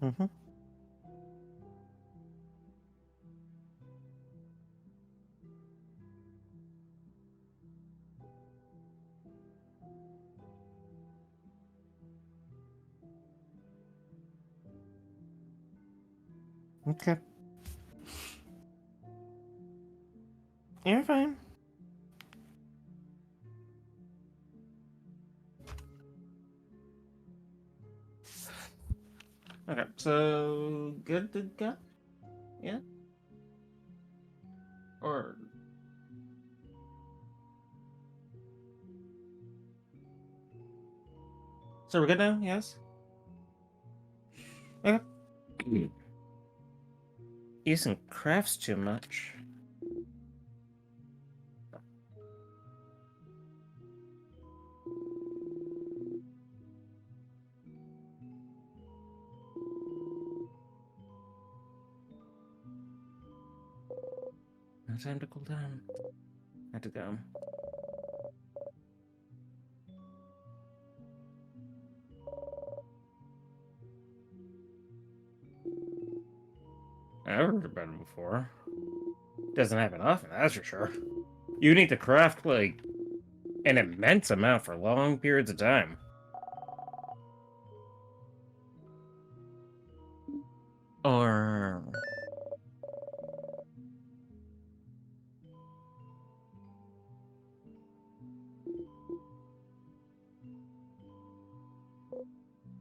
Mm-hmm. Okay. You're fine. Okay, so good to go? Yeah? Or so we're good now? Yes? Okay. Using crafts too much. No time to cool down. Had to go. I've heard about it before. Doesn't happen often, that's for sure. You need to craft, like, an immense amount for long periods of time. Or...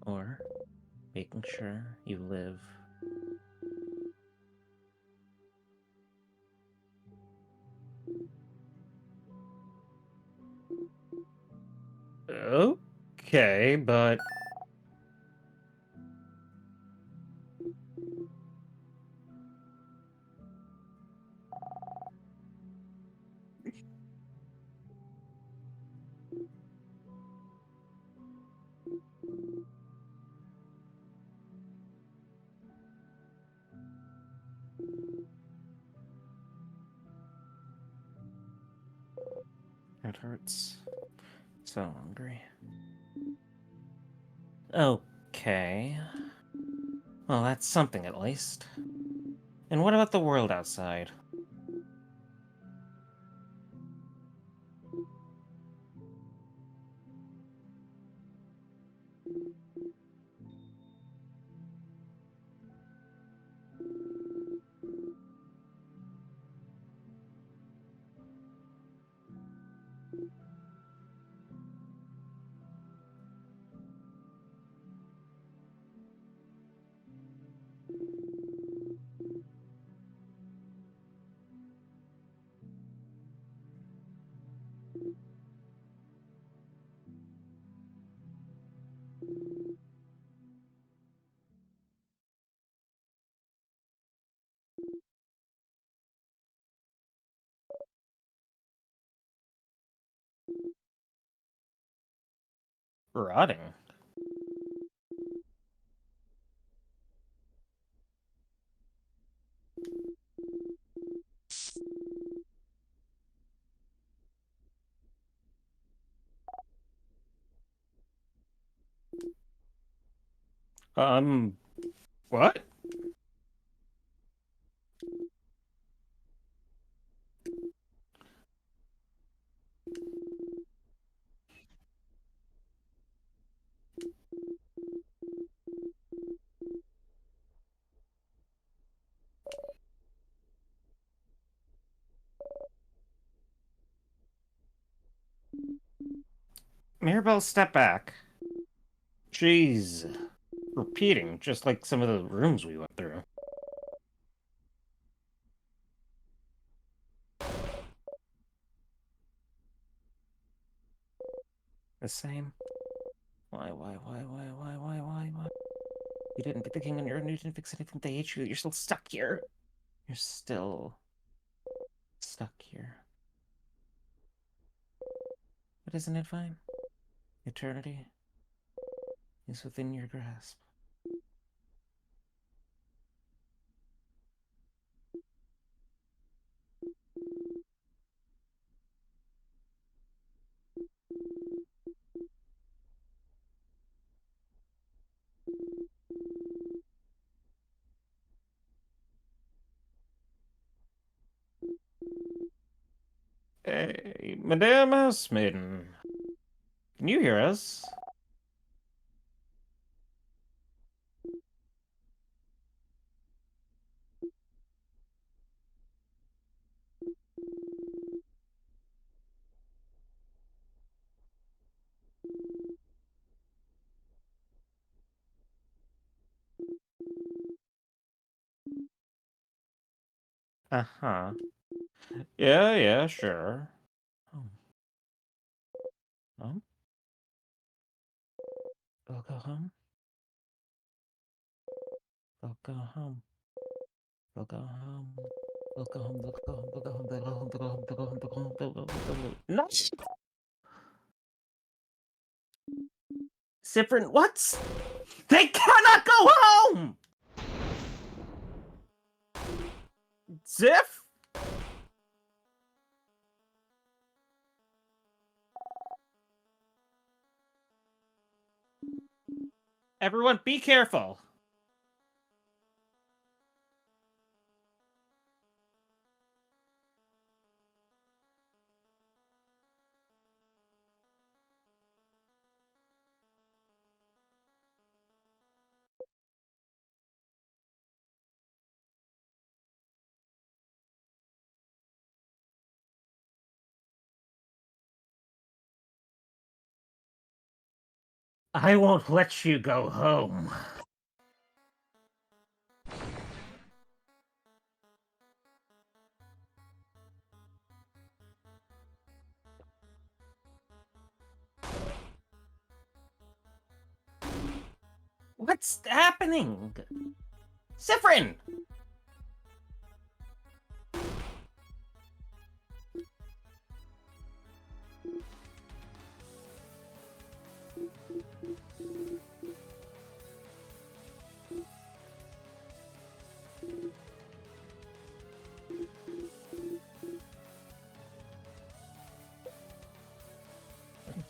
Or making sure you live. Okay, but... It hurts. So hungry. Okay. Well, that's something at least. And what about the world outside? Rotting. Um, what? Mirabelle, step back. Jeez. Repeating, just like some of the rooms we went through. The same. Why? You didn't beat the king on your own, you didn't fix anything, they hate you, you're still stuck here. You're still stuck here. But isn't it fine? Eternity is within your grasp. Hey, Madame Housemaiden. Can you hear us? Uh-huh. Yeah, yeah, sure. Oh. Oh? We'll go home. We'll go home. We'll go home. We'll go home. We'll go home. We'll go home. We'll go home. We'll go home. We'll go home. We'll go home. We'll go home. We'll go home. No! Sifrin, what? They cannot go home! Ziff? Everyone, be careful. I won't let you go home. What's happening? Sifrin!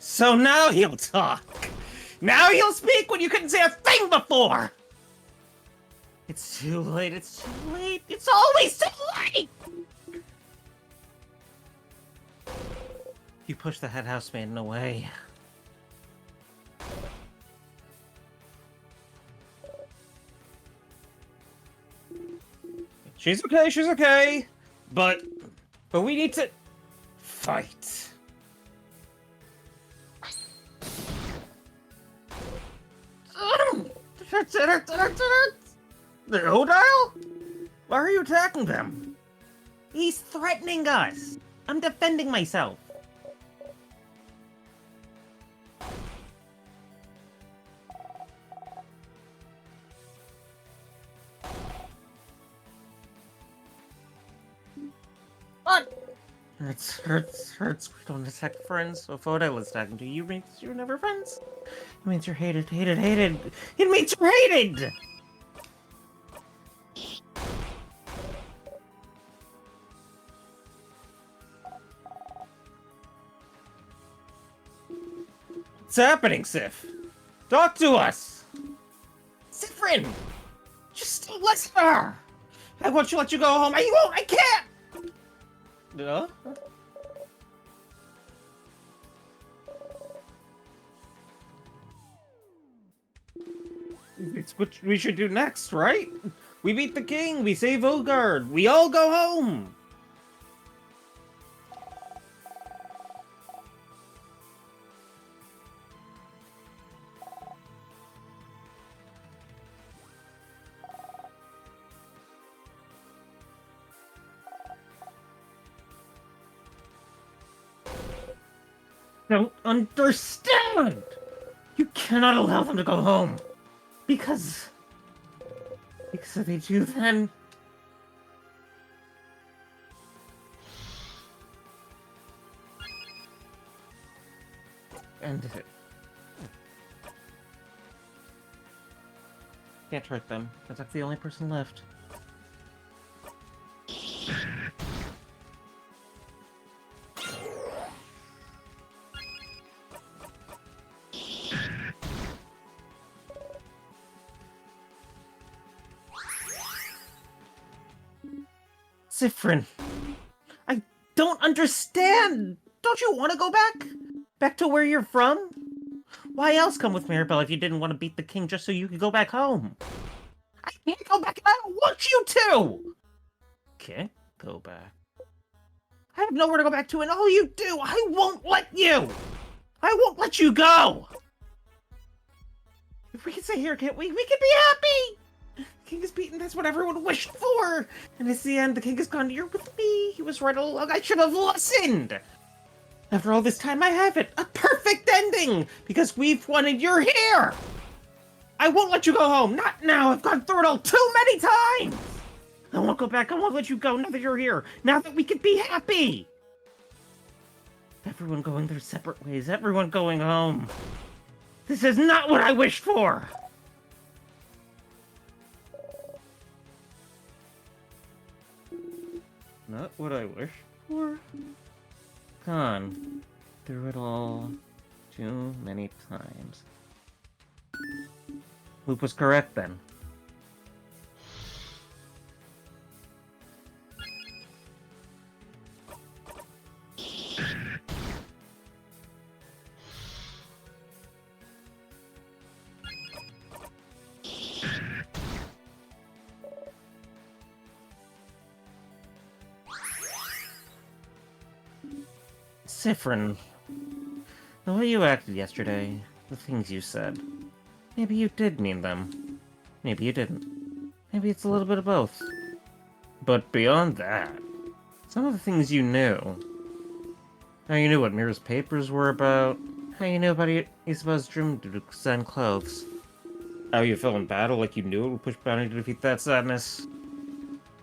So now he'll talk. Now he'll speak when you couldn't say a thing before. It's too late. It's too late. It's always too late. You pushed the head housemaiden away. She's okay. She's okay. But we need to fight. The Odile? Why are you attacking them? He's threatening us. I'm defending myself. What? Hurts. We don't attack friends. So if Odile is attacking you, means you're never friends. It means you're hated. It means you're hated! What's happening, Sif? Talk to us! Sifrin! Just listen to her! I want to let you go home. I won't! I can't! It's what we should do next, right? We beat the king, we save Ogard, we all go home! Don't understand! You cannot allow them to go home! Because if they do, then... End it. Can't hurt them. That's like the only person left. Sifrin, I don't understand. Don't you want to go back? Back to where you're from? Why else come with Mirabelle if you didn't want to beat the king just so you could go back home? I can't go back and I don't want you to! Can't go back. I have nowhere to go back to, and all you do, I won't let you! I won't let you go! If we can stay here, can't we? We can be happy! The king is beaten, that's what everyone wished for! And it's the end, the king is gone, you're with me! He was right all along, I should have listened! After all this time, I have it! A perfect ending! Because we've won and you're here! I won't let you go home! Not now! I've gone through it all too many times! I won't go back, I won't let you go now that you're here! Now that we can be happy! Everyone going their separate ways, everyone going home. This is not what I wished for! Not what I wished for? Gone through it all too many times. Loop was correct then. Siffrin, the way you acted yesterday, the things you said, maybe you did mean them. Maybe you didn't. Maybe it's a little bit of both. But beyond that, some of the things you knew. How you knew what Mira's papers were about, how you knew about Isabella's dream to design clothes. How you fell in battle like you knew it would push Bounty to defeat that sadness.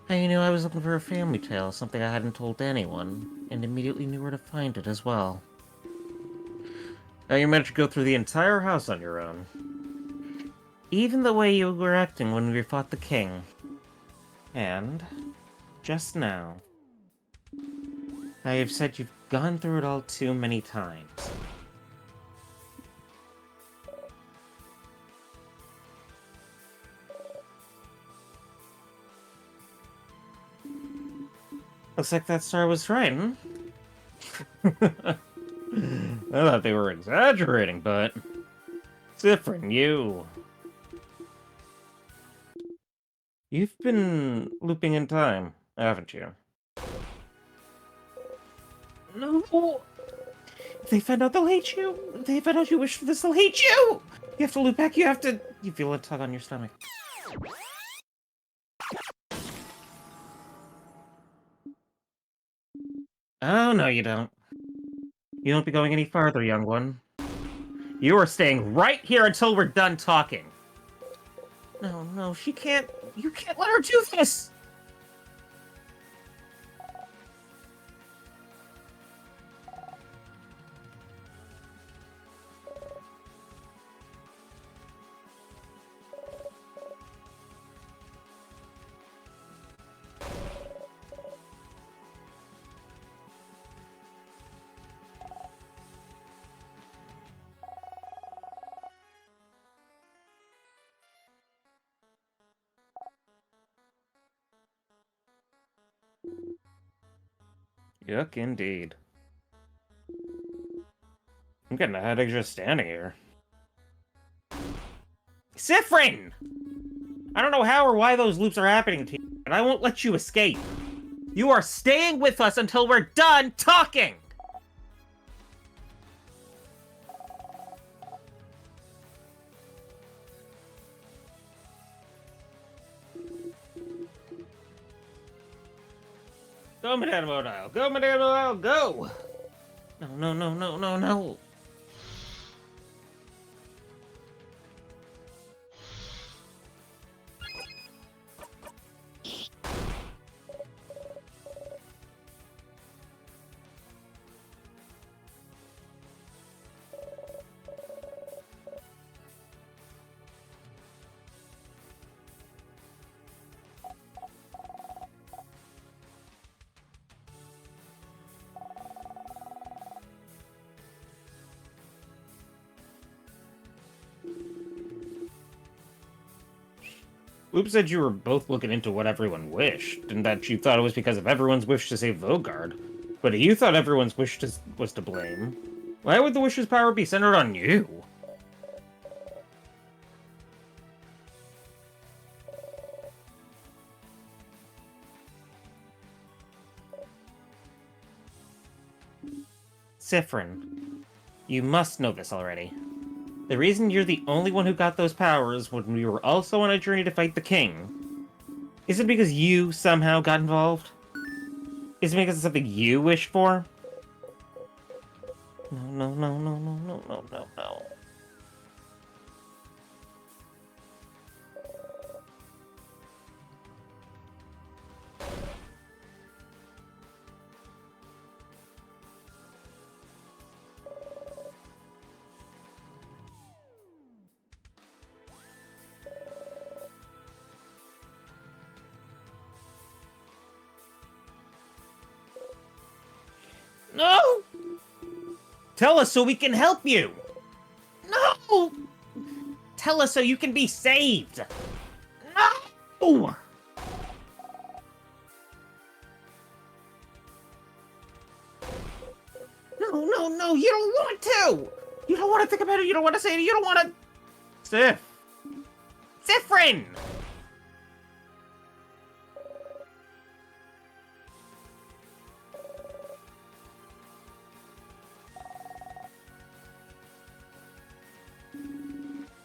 How you knew I was looking for a family tale, something I hadn't told anyone, and immediately knew where to find it as well. How you managed to go through the entire house on your own. Even the way you were acting when we fought the king. And, just now, I have said you've gone through it all too many times. Looks like that star was right, hmm? I thought they were exaggerating, but... Siffrin, You've been looping in time, haven't you? No! If they find out, they'll hate you! If they find out you wish for this, they'll hate you! You have to loop back, you have to... You feel a tug on your stomach. Oh, no, you don't. You won't be going any farther, young one. You are staying right here until we're done talking. No, she can't... You can't let her do this! Yuck, indeed. I'm getting a headache just standing here. Siffrin! I don't know how or why those loops are happening to you, and I won't let you escape. You are staying with us until we're done talking! Go, Madame Modile! Go, Madame Modile! Go! No. Loop said you were both looking into what everyone wished, and that you thought it was because of everyone's wish to save Vogard. But you thought everyone's wish was to blame. Why would the wish's power be centered on you? Siffrin, you must know this already. The reason you're the only one who got those powers when we were also on a journey to fight the king isn't because you somehow got involved. Is it because of something you wished for? No, no, no, no, no, no, no, no, no. No! Tell us so we can help you! No! Tell us so you can be saved! No! No, no, no, you don't want to! You don't want to think about it, you don't want to say it, you don't want to... Sif! Siffrin!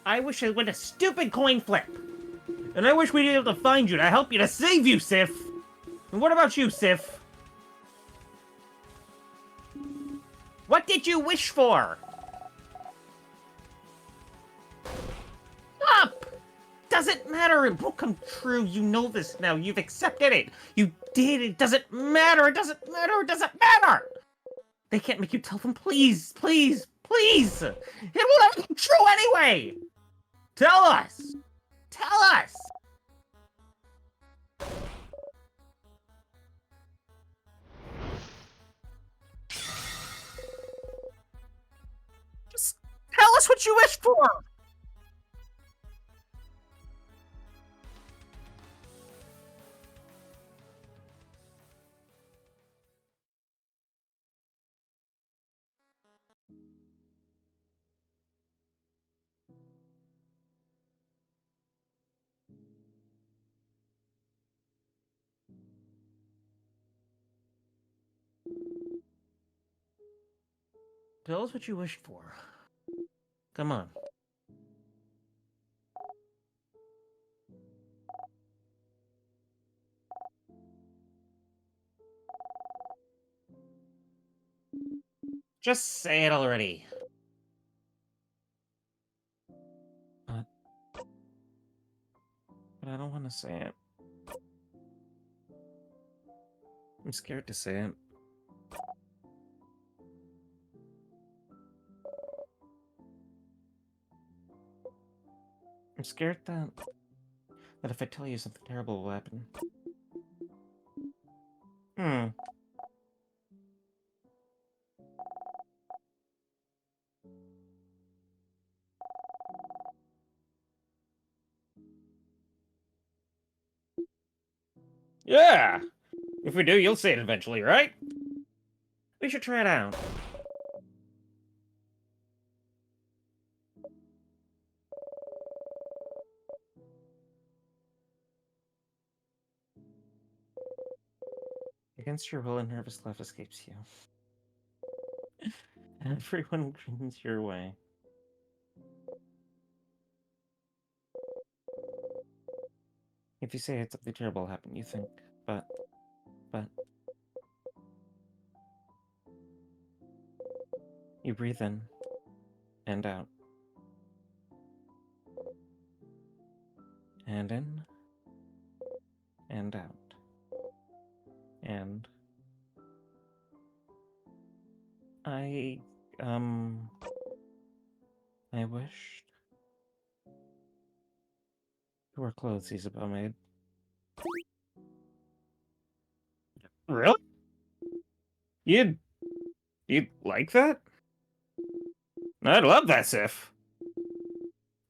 I wish I went a stupid coin flip. And I wish we'd be able to find you to help you to save you, Sif. And what about you, Sif? What did you wish for? Up! Doesn't matter, it won't come true. You know this now. You've accepted it. You did. It doesn't matter. It doesn't matter. It doesn't matter. They can't make you tell them. Please, please, please. It will never come true anyway. Tell us. Tell us. Just tell us what you wish for. Tell us what you wished for. Come on. Just say it already. But I don't want to say it. I'm scared to say it. I'm scared that if I tell you something terrible will happen. Yeah! If we do, you'll say it eventually, right? We should try it out. Against your will, a nervous laugh escapes you. Everyone grins your way. If you say it's something terrible will happen, you think, but... You breathe in and out. And in and out. And I wished to wear clothes Isabelle made. Really? You'd like that? I'd love that, Sif.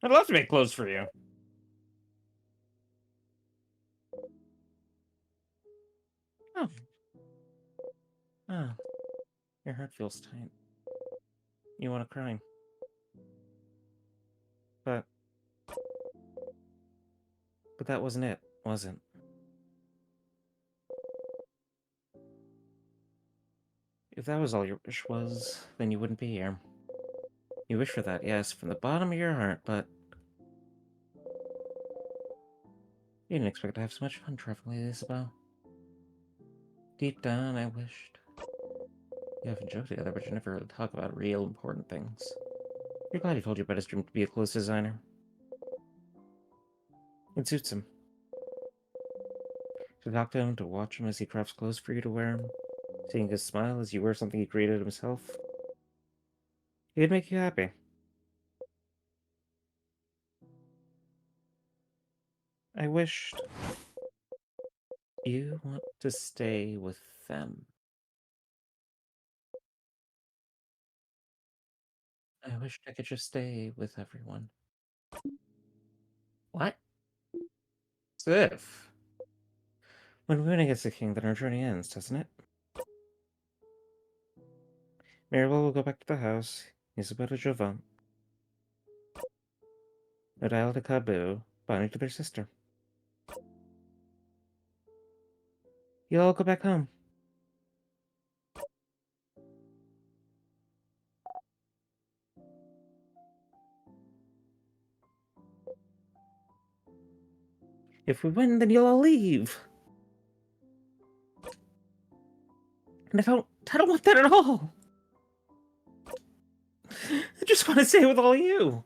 I'd love to make clothes for you. Oh. Ah, your heart feels tight. You want to cry. But, but that wasn't it, was it? If that was all your wish was, then you wouldn't be here. You wish for that, yes, from the bottom of your heart, but you didn't expect to have so much fun traveling with Isabel. Deep down, I wished. You have a joke together, but you never really talk about real important things. You're glad he told you about his dream to be a clothes designer. It suits him. To talk to him, to watch him as he crafts clothes for you to wear, seeing his smile as you wear something he created himself, it'd make you happy. I wished you want to stay with them. I wished I could just stay with everyone. What? Sif. When Luna gets the king, then our journey ends, doesn't it? Mirabel will go back to the house. Isabella Jovan. Odile de Cabu, bonding to their sister. You'll all go back home. If we win, then you'll all leave. And I don't want that at all. I just want to stay with all of you.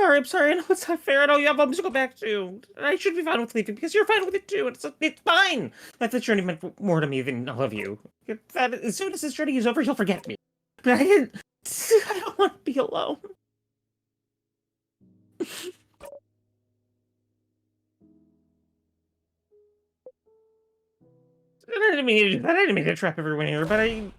I'm sorry, I know it's not fair. I know you have homes to go back to. And I should be fine with leaving because you're fine with it too. It's fine. That this journey meant more to me than all of you. That as soon as this journey is over, you'll forget me. But I didn't. I don't want to be alone. I didn't mean to do that. I didn't mean to trap everyone here, but I.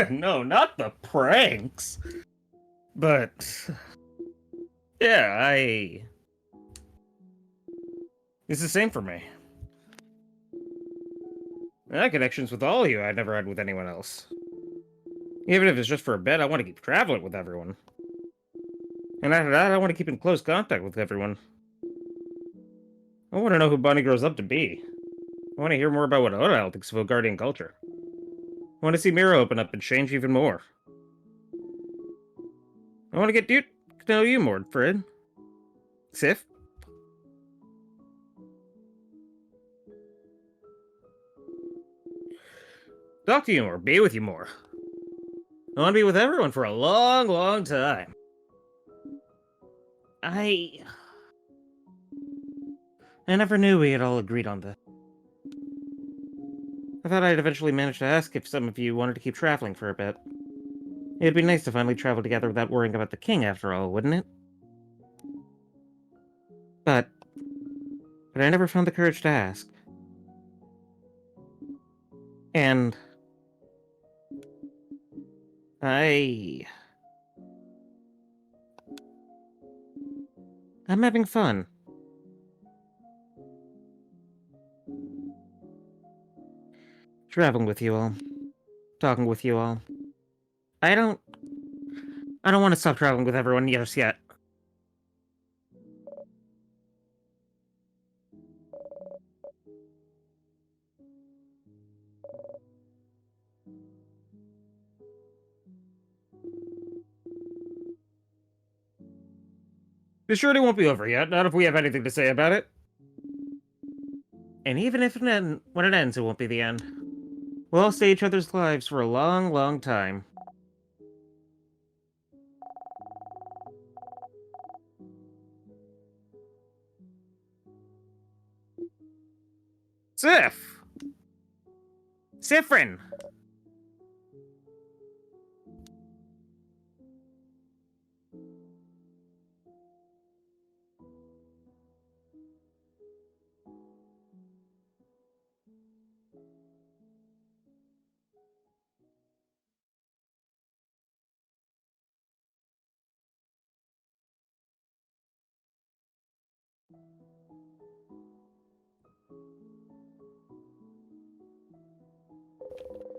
No, not the pranks. But yeah, it's the same for me. I had connections with all of you I never had with anyone else. Even if it's just for a bit, I want to keep traveling with everyone. And after that, I want to keep in close contact with everyone. I want to know who Bonnie grows up to be. I want to hear more about what Odile thinks of Guardian culture. I want to see Mira open up and change even more. I want to get to know you more, Fred. Sif? talk to you more, be with you more. I want to be with everyone for a long, long time. I never knew we had all agreed on this. I thought I'd eventually manage to ask if some of you wanted to keep traveling for a bit. It'd be nice to finally travel together without worrying about the king after all, wouldn't it? But I never found the courage to ask. And I'm having fun. Traveling with you all. Talking with you all. I don't want to stop traveling with everyone just yet. The surely won't be over yet, not if we have anything to say about it. And even if when it ends, it won't be the end. We'll all stay each other's lives for a long, long time. Sif! Siffrin!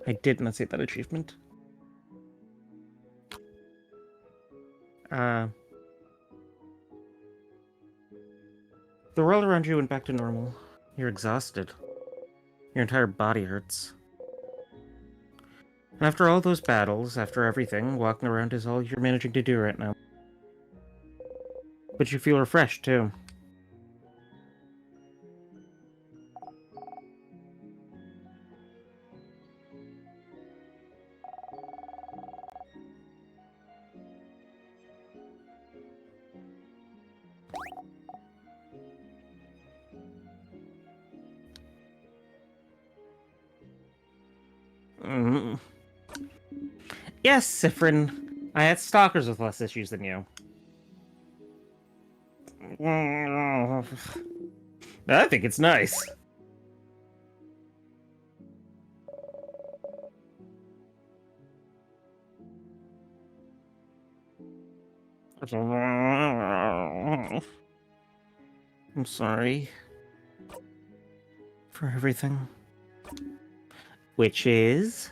I did not see that achievement. The world around you went back to normal. You're exhausted. Your entire body hurts. And after all those battles, after everything, walking around is all you're managing to do right now. But you feel refreshed, too. Mm. Yes, Siffrin. I had stalkers with less issues than you. I think it's nice. I'm sorry for everything. Which is?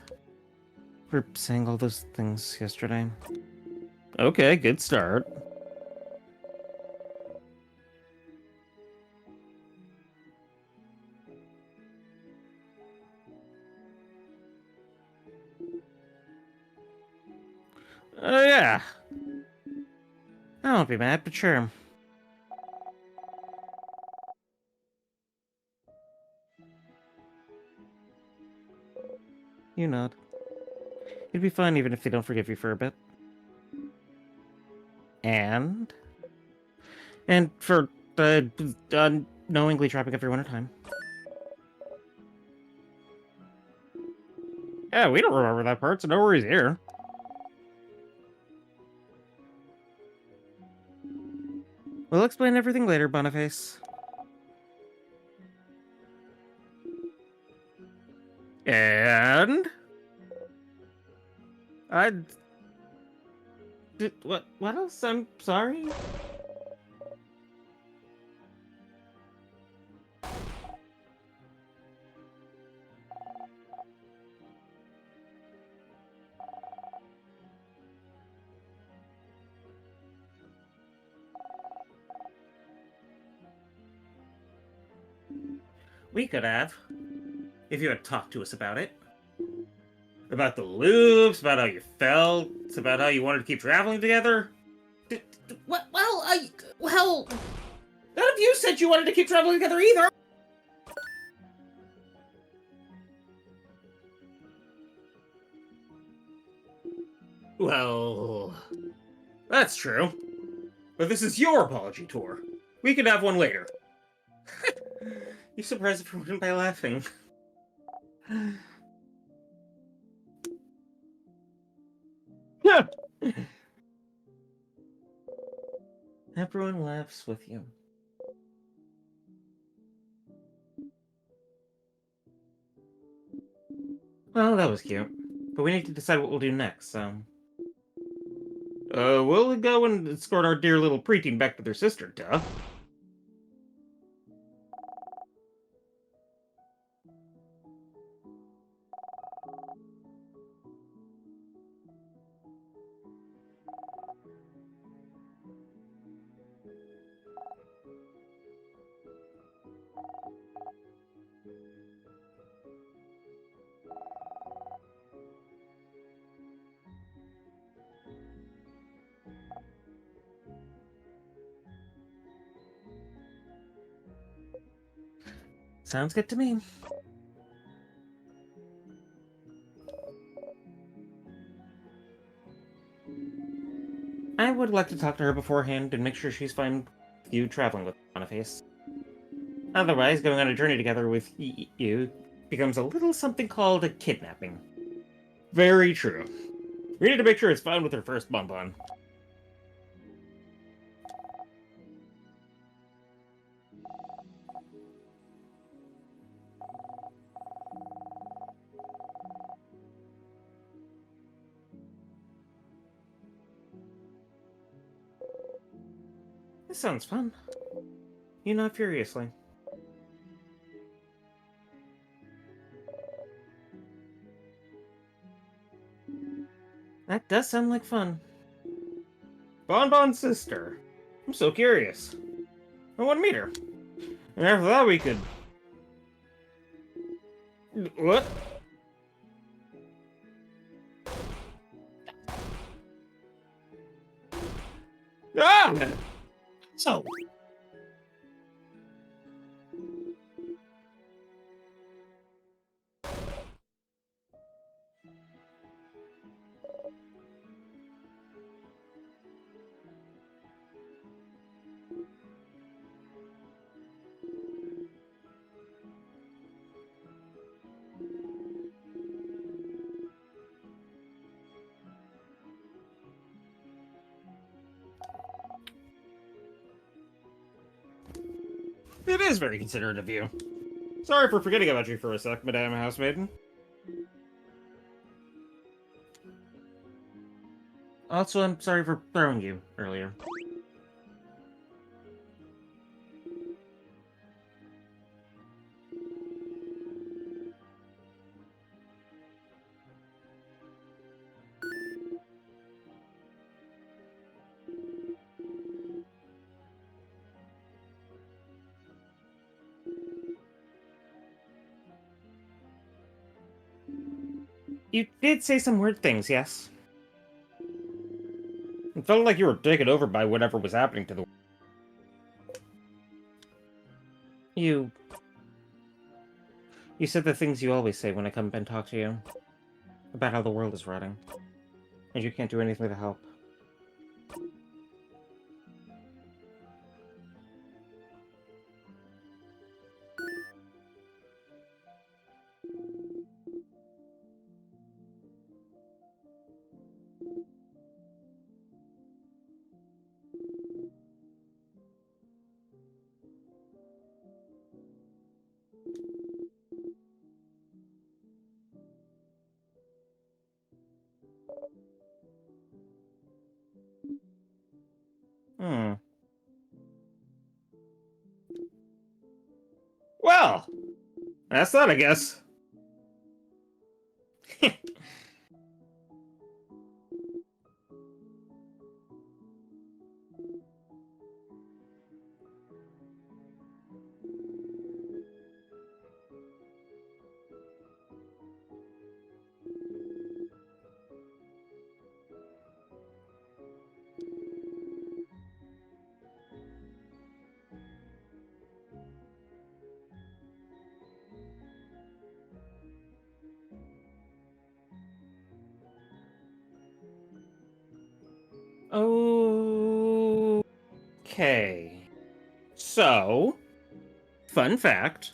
For saying all those things yesterday. Okay, good start. Oh, yeah. I won't be mad, but sure. You nod. It'd be fine even if they don't forgive you for a bit. And? And for, unknowingly trapping everyone at a time. Yeah, we don't remember that part, so no worries here. We'll explain everything later, Boniface. And? I... What else? I'm sorry? We could have. If you had talked to us about it. About the loops, about how you felt, about how you wanted to keep traveling together. Well, none of you said you wanted to keep traveling together either. Well, that's true. But this is your apology tour. We can have one later. You surprised everyone by laughing. Everyone laughs with you. Well, that was cute. But we need to decide what we'll do next, so... we'll go and escort our dear little preteen back to their sister, duh. Sounds good to me. I would like to talk to her beforehand and make sure she's fine with you traveling with Boniface. Otherwise, going on a journey together with you becomes a little something called a kidnapping. Very true. We need to make sure it's fine with her first bonbon. This sounds fun. You nod furiously. That does sound like fun. Bonbon's sister. I'm so curious. I want to meet her. And after that we could... What? Ah! So, It is very considerate of you. Sorry for forgetting about you for a sec, Madame Housemaiden. Also, I'm sorry for throwing you earlier. You did say some weird things, yes? It felt like you were taken over by whatever was happening to the... You... You said the things you always say when I come and talk to you. About how the world is rotting. And you can't do anything to help. Hmm. Well, that's that, I guess. Okay. So, fun fact.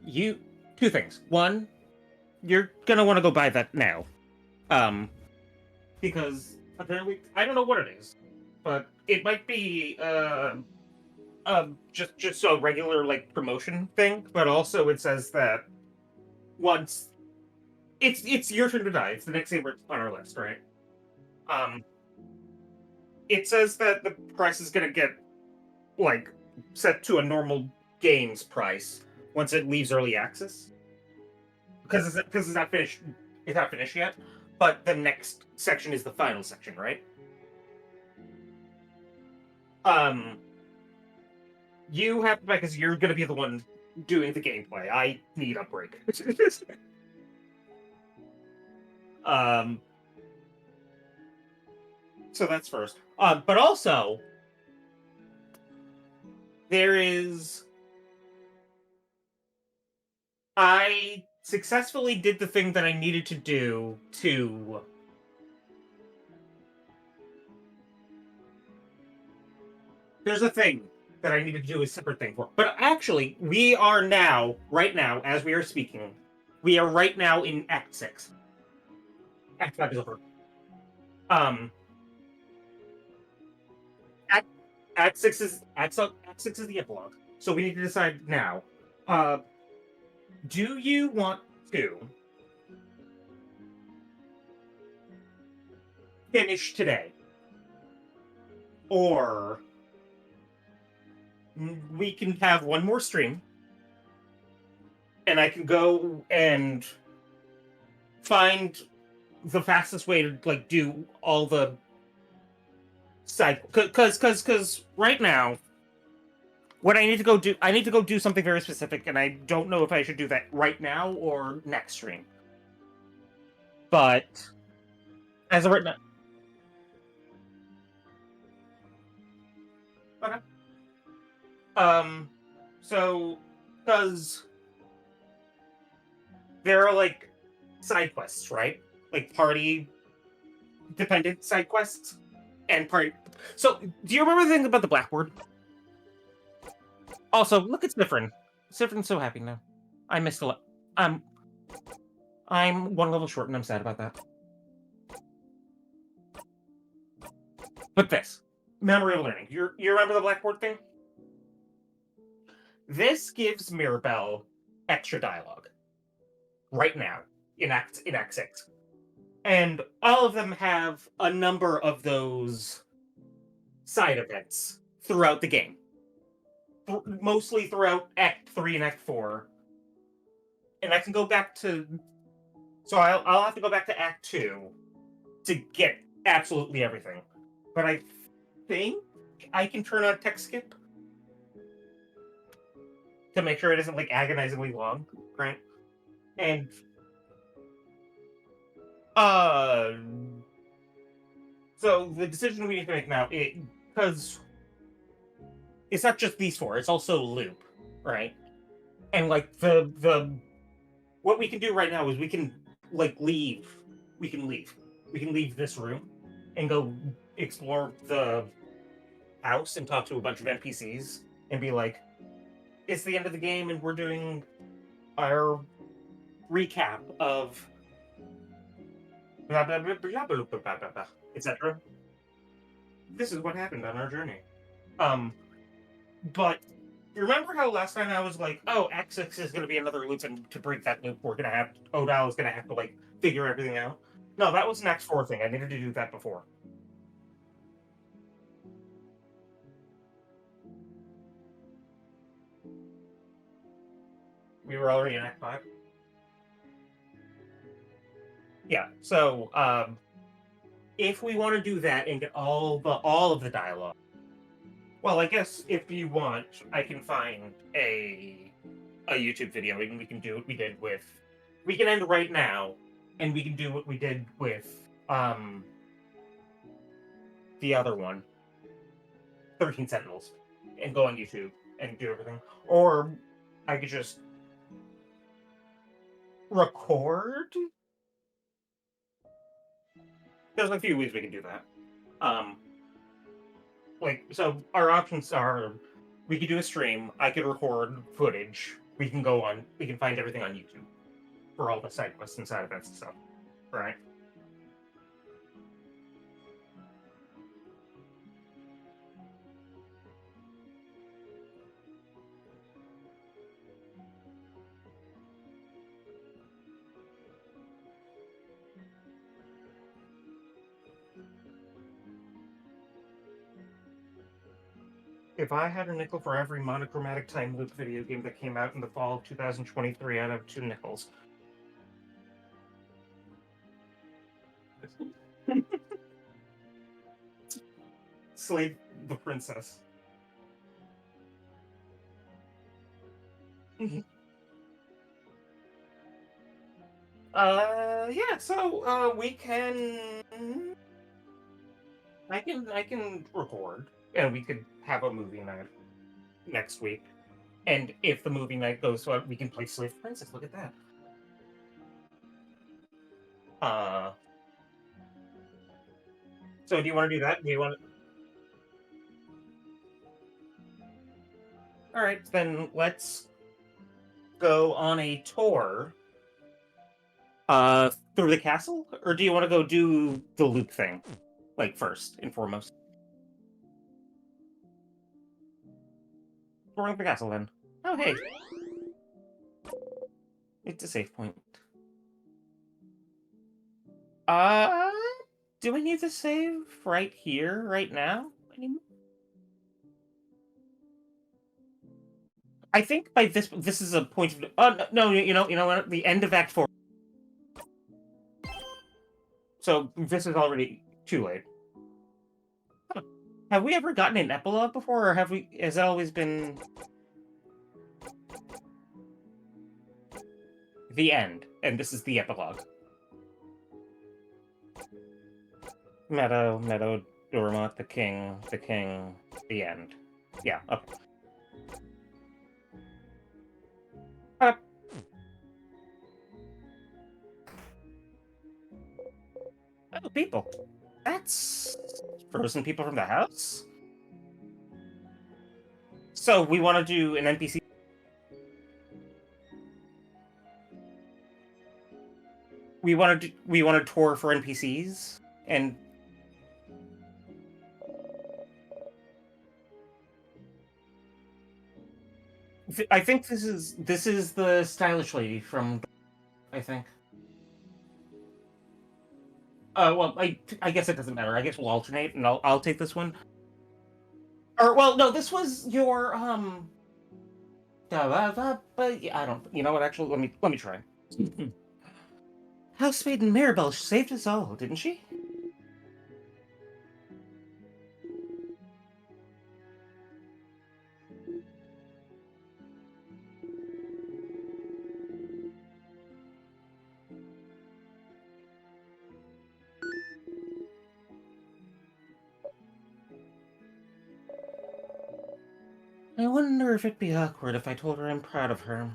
You two things. One, you're gonna want to go buy that now. Um, because apparently I don't know what it is, but it might be just a regular like promotion thing, but also it says that once it's your turn to die. It's the next thing on our list, right? Um, it says that the price is gonna get like set to a normal games price once it leaves early access because it's not finished. It's not finished yet, but the next section is the final section, right? Um, you have to because you're gonna be the one doing the gameplay. I need a break. um, so that's first. But also there is. I successfully did the thing that I needed to do to. There's a thing that I needed to do a separate thing for. But actually, we are now, right now, as we are speaking, we are right now in Act 6. Act 5 is over. Um, Act, Act 6 is Act 6 is the epilogue. So we need to decide now. Uh, do you want to finish today? Or we can have one more stream and I can go and find the fastest way to like do all the side because right now what I need to go do I need to go do something very specific and I don't know if I should do that right now or next stream. But as of right now, okay. Um, so because there are like side quests, right? Like party dependent side quests and party. So do you remember the thing about the blackboard? Also, look at Sifrin. Sifrin's so happy now. I missed a lot. I'm I'm one level short and I'm sad about that. But this memory of learning. You remember the blackboard thing? This gives Mirabelle extra dialogue right now in Act 6. And all of them have a number of those side events throughout the game. Mostly throughout Act 3 and Act 4. And I can go back to. So I'll have to go back to Act 2 to get absolutely everything. But I think I can turn on text skip to make sure it isn't like agonizingly long, right? And uh so the decision we need to make now, because it's not just these four, it's also Loop, right? And like the what we can do right now is we can like leave. We can leave. We can leave this room and go explore the house and talk to a bunch of NPCs and be like, it's the end of the game and we're doing our recap of etc. This is what happened on our journey. Um, but remember how last time I was like, "Oh, Act 6 is going to be another loop, and to break that loop, we're gonna have Odal is going to have to like figure everything out." No, that was an Act 4 thing. I needed to do that before. We were already in Act 5. Yeah. So, if we want to do that and get all of the dialogue, well, I guess if you want, I can find a YouTube video and we can do what we did with. We can end right now, and we can do what we did with the other one, 13 Sentinels, and go on YouTube and do everything. Or I could just record. There's a few ways we can do that. Um, so our options are we could do a stream. I could record footage. We can go on. We can find everything on YouTube for all the side quests and side events and stuff. Right. If I had a nickel for every monochromatic time loop video game that came out in the fall of 2023, I'd have 2 nickels. Slave the princess. Yeah, so, we can... I can record, and we could have a movie night next week. And if the movie night goes well, we can play Slave Princess. Look at that. Uh, so do you want to do that? Do you want to... All right, then let's go on a tour through the castle, or do you want to go do the loop thing, like first and foremost? Touring the castle then. Oh hey, it's a save point. Uh, do we need to save right here, right now anymore? I think by this is a point of... Oh no, you know what? The end of Act 4. So this is already too late. Huh. Have we ever gotten an epilogue before, or have we? Has it always been the end, and this is the epilogue? Meadow, Dormont, the king, the end. Yeah. Okay. Uh, oh, people. That's frozen people from the house. So we want to do an NPC. We want to tour for NPCs, and I think this is the stylish lady from... I think. Well, I guess it doesn't matter. I guess we'll alternate, and I'll take this one. Or well, no, this was your but yeah, I don't. You know what? Actually, let me try. Housemaid and Mirabelle saved us all, didn't she? I wonder if it'd be awkward if I told her I'm proud of her.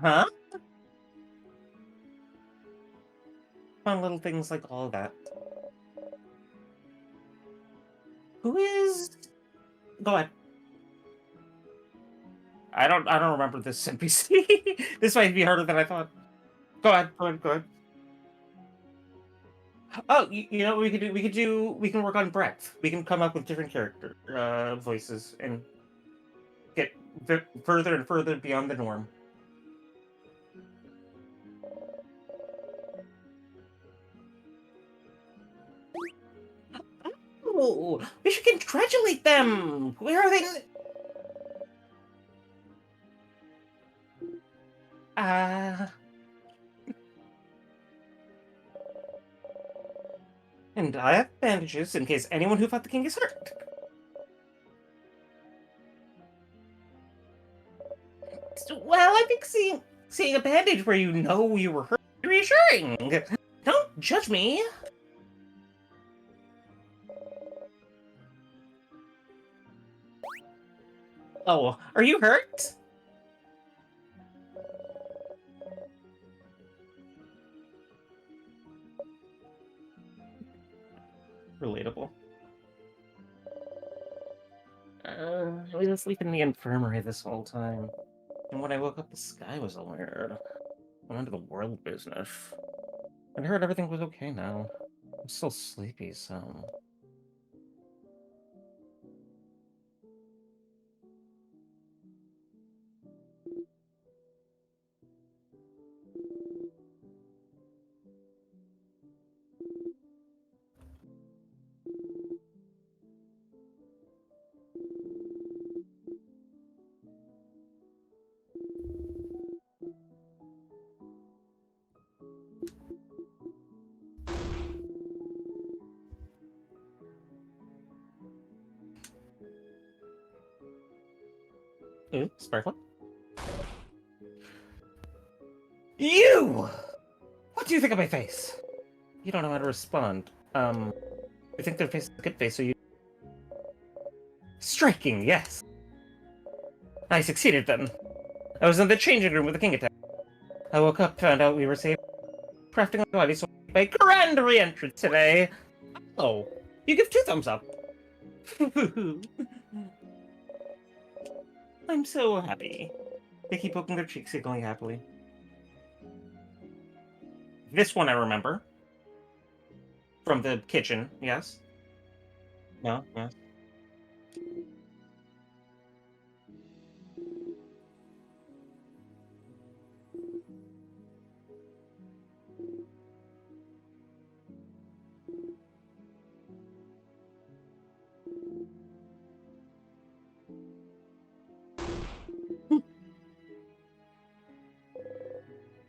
Huh? Fun little things like all that. Who is... Go ahead. I don't remember this NPC. This might be harder than I thought. Go ahead. Oh, you know what we could do? We can work on breadth. We can come up with different character voices and get further and further beyond the norm. Oh, we should congratulate them! Where are they? And I have bandages in case anyone who fought the king is hurt. Well, I think seeing a bandage where you know you were hurt is reassuring. Don't judge me. Oh, are you hurt? Relatable. I was asleep in the infirmary this whole time. And when I woke up, the sky was all weird. Went into the world business. I heard everything was okay now. I'm still sleepy, so... Ooh, sparkling? You! What do you think of my face? You don't know how to respond. I think their face is a good face, so you... Striking, yes! I succeeded then. I was in the changing room with the king attack. I woke up, found out we were saved, crafting my body, so I made a grand re-entrance today. Oh, you give 2 thumbs up. I'm so happy. They keep poking their cheeks, giggling happily. This one I remember. From the kitchen, yes? No? Yes?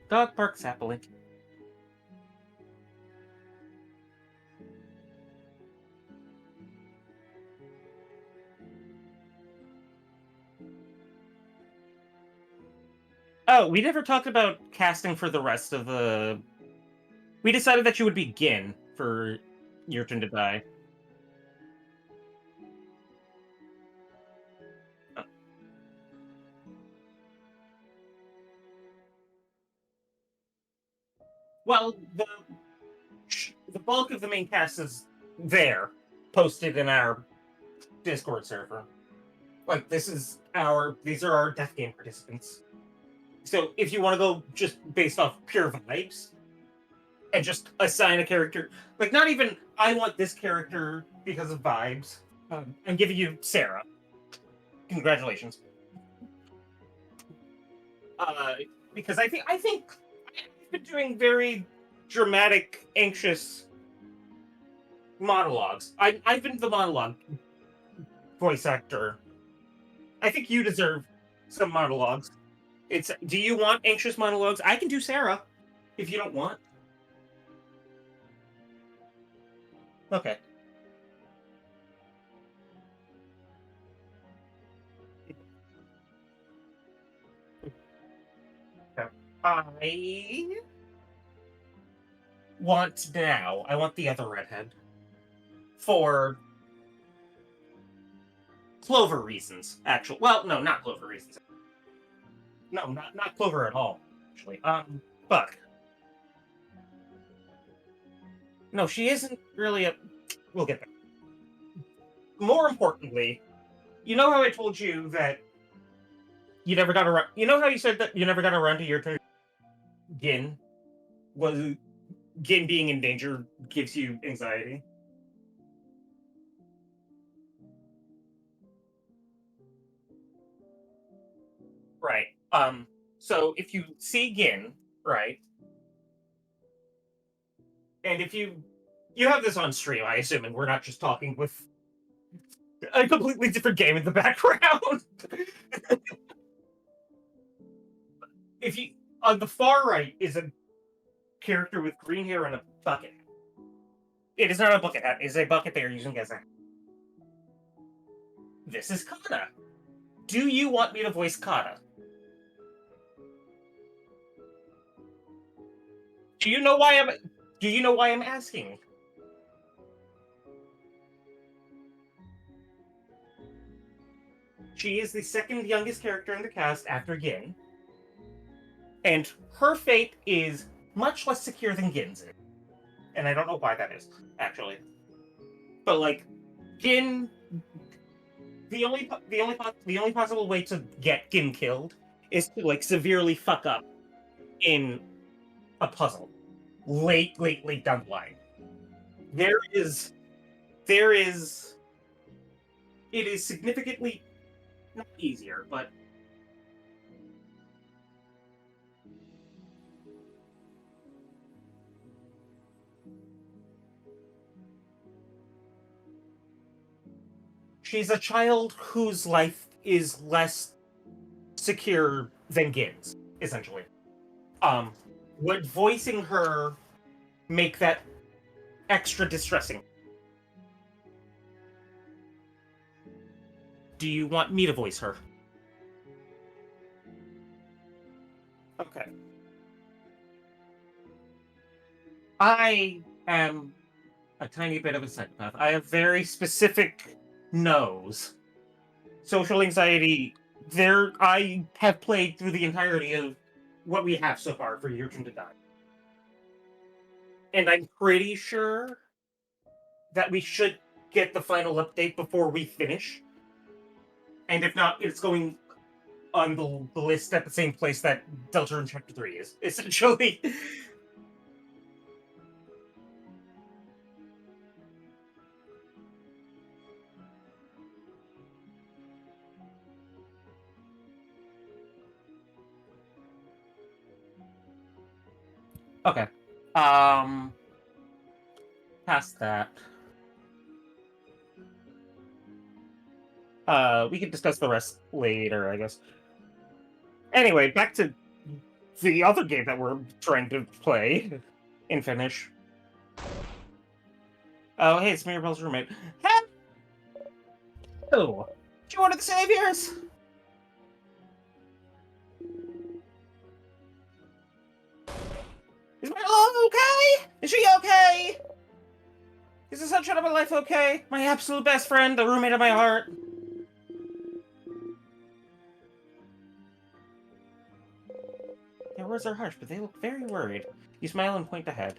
Dog barks happily. Oh, we never talked about casting for the rest of the... We decided that you would be Gin for Your Turn to Die. Well, the bulk of the main cast is there, posted in our Discord server. Like, these are our Death Game participants. So if you want to go just based off pure vibes, and just assign a character, like, not even, I want this character because of vibes, I'm giving you Sarah. Congratulations. Uh, because I think I've been doing very dramatic, anxious monologues. I've been the monologue voice actor. I think you deserve some monologues. Do you want anxious monologues? I can do Sarah if you don't want. Okay. Okay. I I want the other redhead for Clover reasons. Actual, well, no, not Clover reasons. No, not Clover at all. Actually, Buck. No, she isn't really a. We'll get there. More importantly, you know how I told you that you never got around. You know how you said that you never got around to your turn. Gin was Gin being in danger gives you anxiety. Right. So if you see Gin, right, and if you have this on stream, I assume, and we're not just talking with a completely different game in the background. If you On the far right is a character with green hair and a bucket hat. It is not a bucket hat, it is a bucket they are using as a hat. This is Kana. Do you want me to voice Kana? Do you know why I'm asking? She is the second youngest character in the cast after Gin, and her fate is much less secure than Gin's is. And I don't know why that is, actually. But like, Gin, the only possible way to get Gin killed is to like severely fuck up in a puzzle late down the line. There is there is it is significantly not easier, but she's a child whose life is less secure than Gin's, essentially. Um, would voicing her make that extra distressing? Do you want me to voice her? Okay. I am a tiny bit of a psychopath. I have very specific no's. Social anxiety. I have played through the entirety of what we have so far for Your Turn to Die. And I'm pretty sure that we should get the final update before we finish. And if not, it's going on the list at the same place that Deltarune Chapter 3 is, essentially. Okay. Um, Past that. We can discuss the rest later, I guess. Anyway, back to the other game that we're trying to play and finish. Oh, hey, it's Mirabelle's roommate. Hello! You one of the saviors? Is my love okay? Is she okay? Is the sunshine of my life okay? My absolute best friend, the roommate of my heart. Their words are harsh, but they look very worried. You smile and point ahead.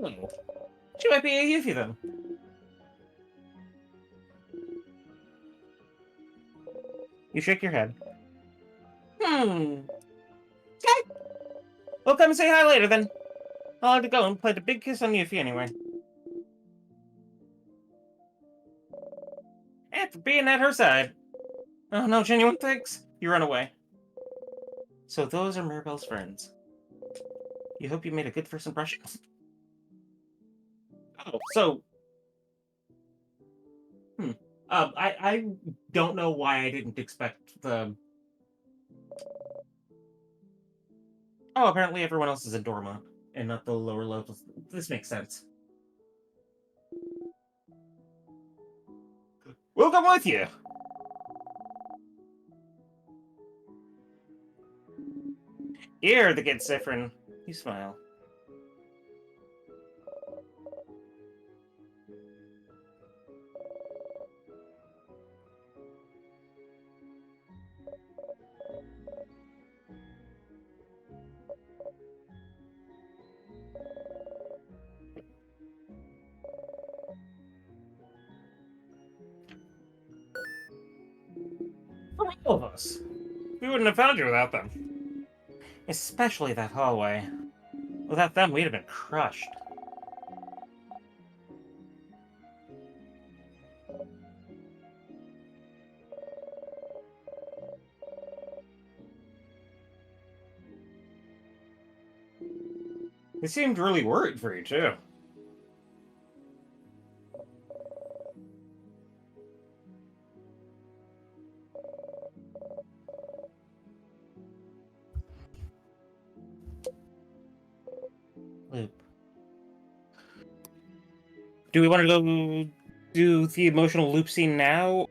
Oh. She might be a Yuffie then. You shake your head. Okay. We'll come and say hi later then. I'll have to go and plant a big kiss on Yuffie anyway. And for being at her side. Oh, no genuine thanks. You run away. So those are Mirabelle's friends. You hope you made a good first impression. Oh, so... I don't know why I didn't expect the... Oh, apparently everyone else is in Dorma, and not the lower levels. This makes sense. We'll come with you! Here, the good Siffrin. You smile. For all of us. We wouldn't have found you without them. Especially that hallway. Without them, we'd have been crushed. They seemed really worried for you, too. Loop. Do we want to go do the emotional loop scene now?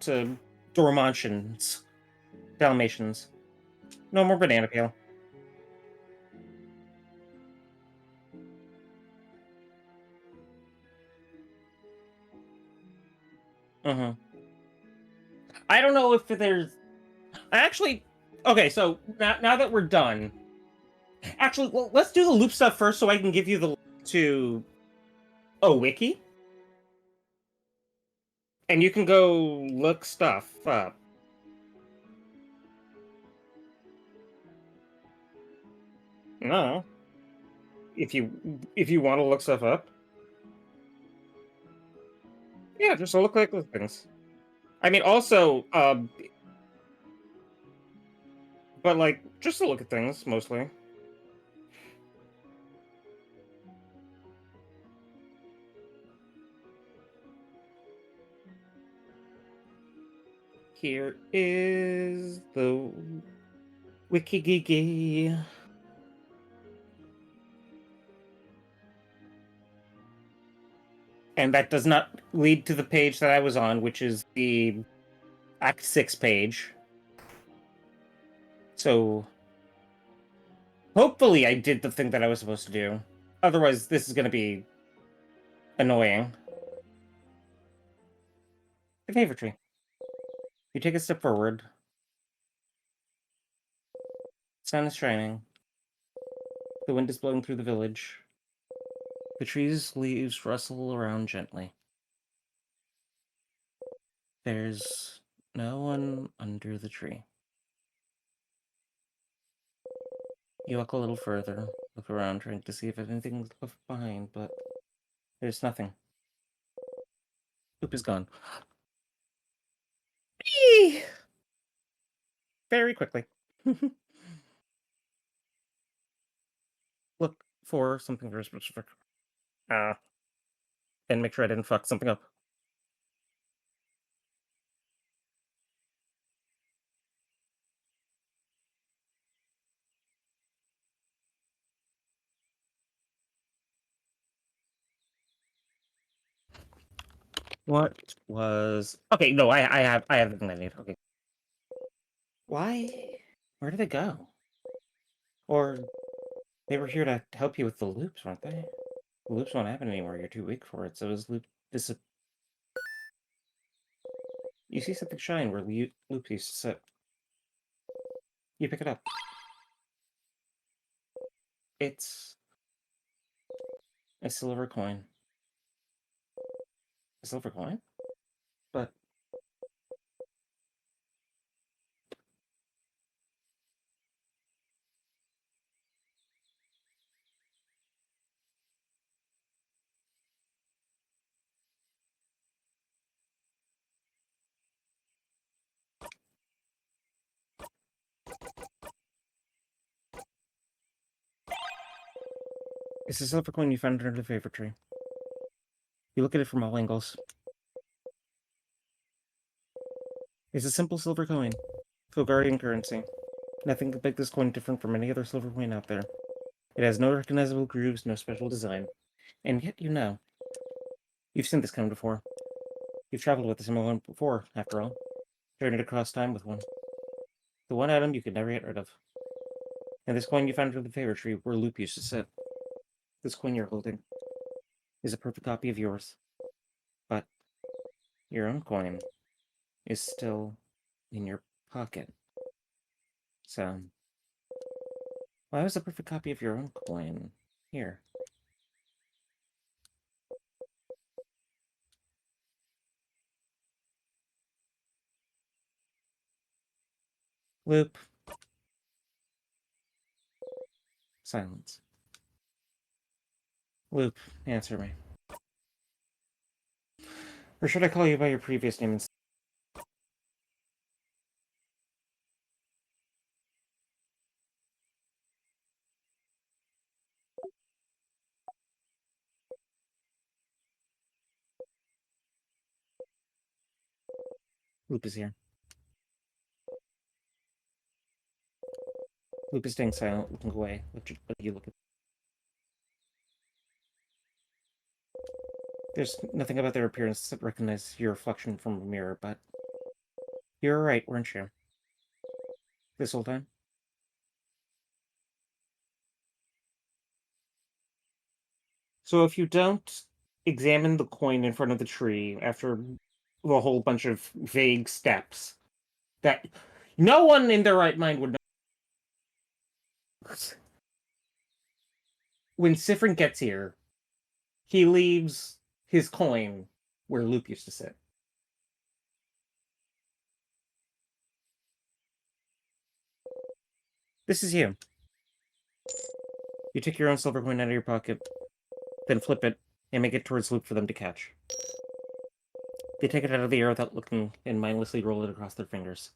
To Dormantians. Dalmatians. No more banana peel. I don't know if there's actually. Okay, so now that we're done, actually, well, let's do the loop stuff first, so I can give you the link to a wiki, and you can go look stuff up. No, if you want to look stuff up, yeah, just look like those things. I mean, also, but like just to look at things mostly. Here is the Wikigigi. And that does not lead to the page that I was on, which is the Act 6 page. So hopefully I did the thing that I was supposed to do. Otherwise, this is going to be annoying. The favorite tree. You take a step forward. Sun is shining. The wind is blowing through the village. The tree's leaves rustle around gently. There's no one under the tree. You walk a little further, look around, trying to see if anything's left behind, but there's nothing. Loop is gone. Eee! Very quickly. Look for something very specific. And make sure I didn't fuck something up. What was okay? No, I have the thing I need. Okay. Why? Where did they go? Or they were here to help you with the loops, weren't they? The loops won't happen anymore. You're too weak for it. So is loop this? You see something shine where loop used to sit. You pick it up. It's a silver coin. A silver coin? But it's a silver coin you found under the favorite tree. You look at it from all angles. It's a simple silver coin. Guardian currency. Nothing can make this coin different from any other silver coin out there. It has no recognizable grooves, no special design. And yet you know. You've seen this coin before. You've traveled with a similar one before, after all. Journeyed across time with one. The one item you could never get rid of. And this coin you found under the favorite tree where Loop used to sit. This coin you're holding is a perfect copy of yours. But your own coin is still in your pocket. So, why was a perfect copy of your own coin here? Loop. Silence. Loop, answer me. Or should I call you by your previous name instead? Loop is here. Loop is staying silent, looking away. What you look at? There's nothing about their appearance that recognizes your reflection from a mirror, but you were right, weren't you? This whole time? So if you don't examine the coin in front of the tree after a whole bunch of vague steps that no one in their right mind would know. When Sifrin gets here, he leaves his coin where Luke used to sit. This is you. You take your own silver coin out of your pocket, then flip it and make it towards Luke for them to catch. They take it out of the air without looking and mindlessly roll it across their fingers.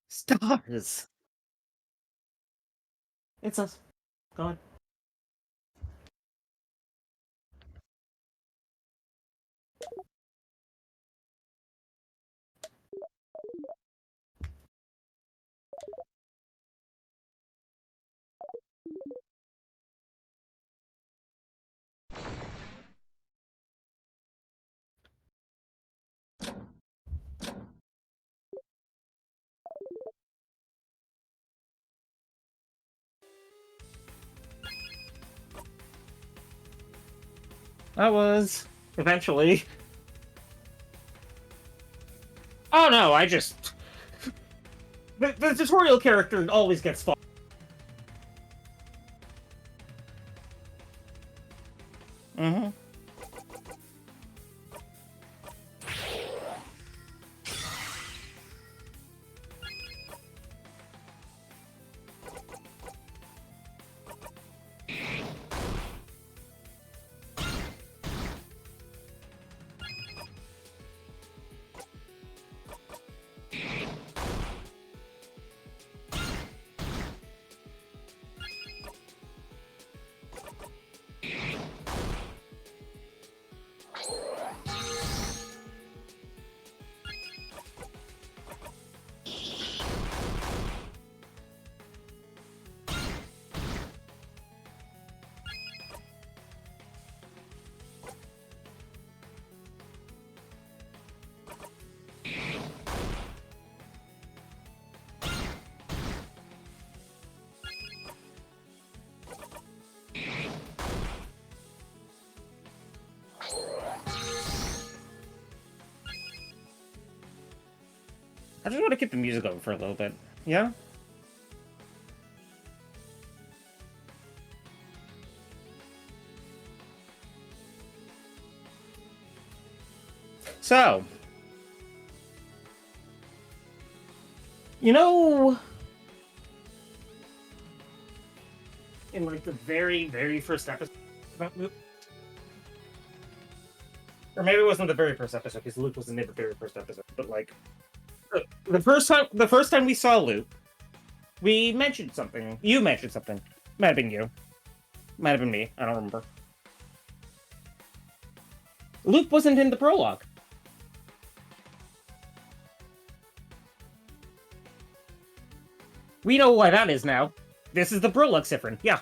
Stars. It's us. Go on. I was. Eventually. Oh no, I just... The tutorial character always gets fought. Mm-hmm. I just want to keep the music going for a little bit. Yeah? So, you know, in like the very, very first episode about Luke, or maybe it wasn't the very first episode because Luke was in the very first episode, but like the first time we saw Luke, we mentioned something. You mentioned something. Might have been you. Might have been me. I don't remember. Luke wasn't in the prologue. We know why that is now. This is the prologue, Siffrin. Yeah.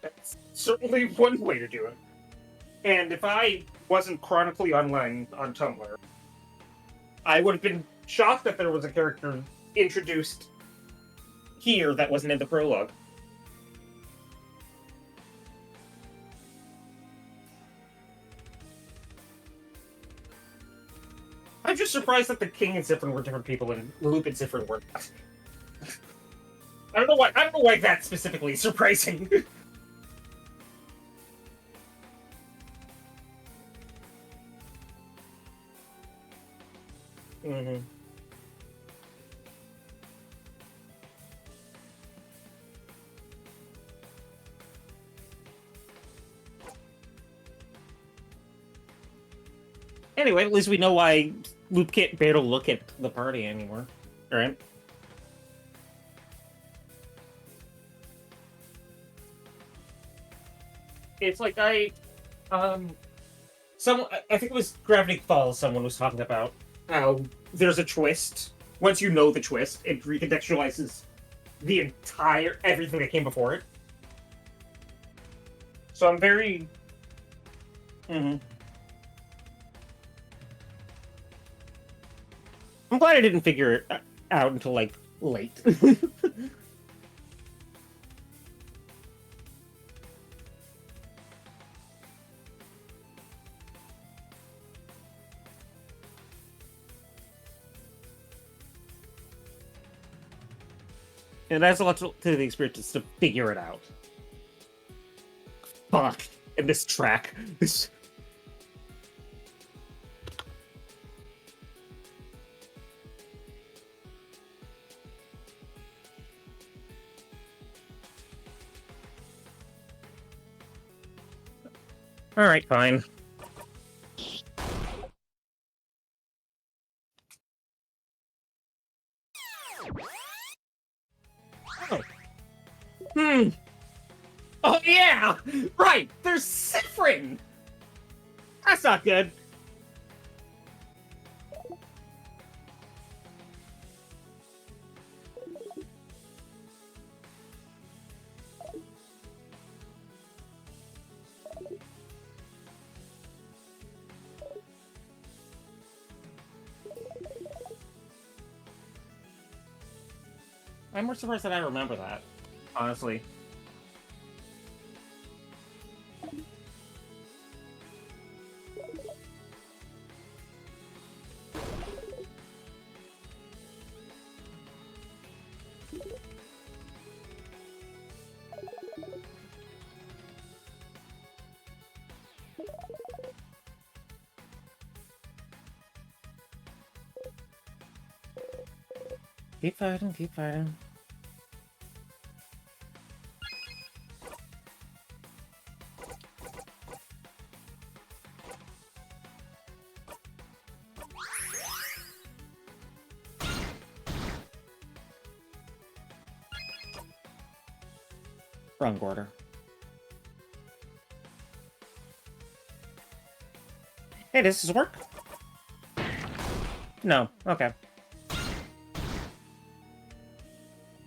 That's certainly one way to do it. And if I wasn't chronically online on Tumblr, I would have been shocked that there was a character introduced here that wasn't in the prologue. I'm just surprised that the King and Siffrin were different people and Luke and Siffrin weren't. I don't know why that's specifically surprising. Mm-hmm. Anyway, at least we know why Luke can't bear to look at the party anymore. Alright? It's like I think it was Gravity Falls. Someone was talking about how there's a twist. Once you know the twist, it recontextualizes the entire everything that came before it. So I'm very. Mhm. I'm glad I didn't figure it out until like late. And that's a lot to the experience to figure it out. Fuck. And this track. This. Alright, fine. Oh. Hmm. Oh, yeah! Right! There's Siffrin! That's not good. I'm more surprised that I remember that, honestly. Keep fighting, keep fighting. Wrong order. Hey, does this work? No. Okay.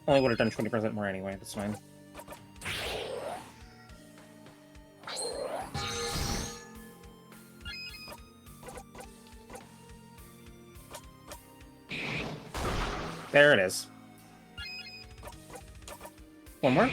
Only would have done 20% more anyway. That's fine. There it is. One more.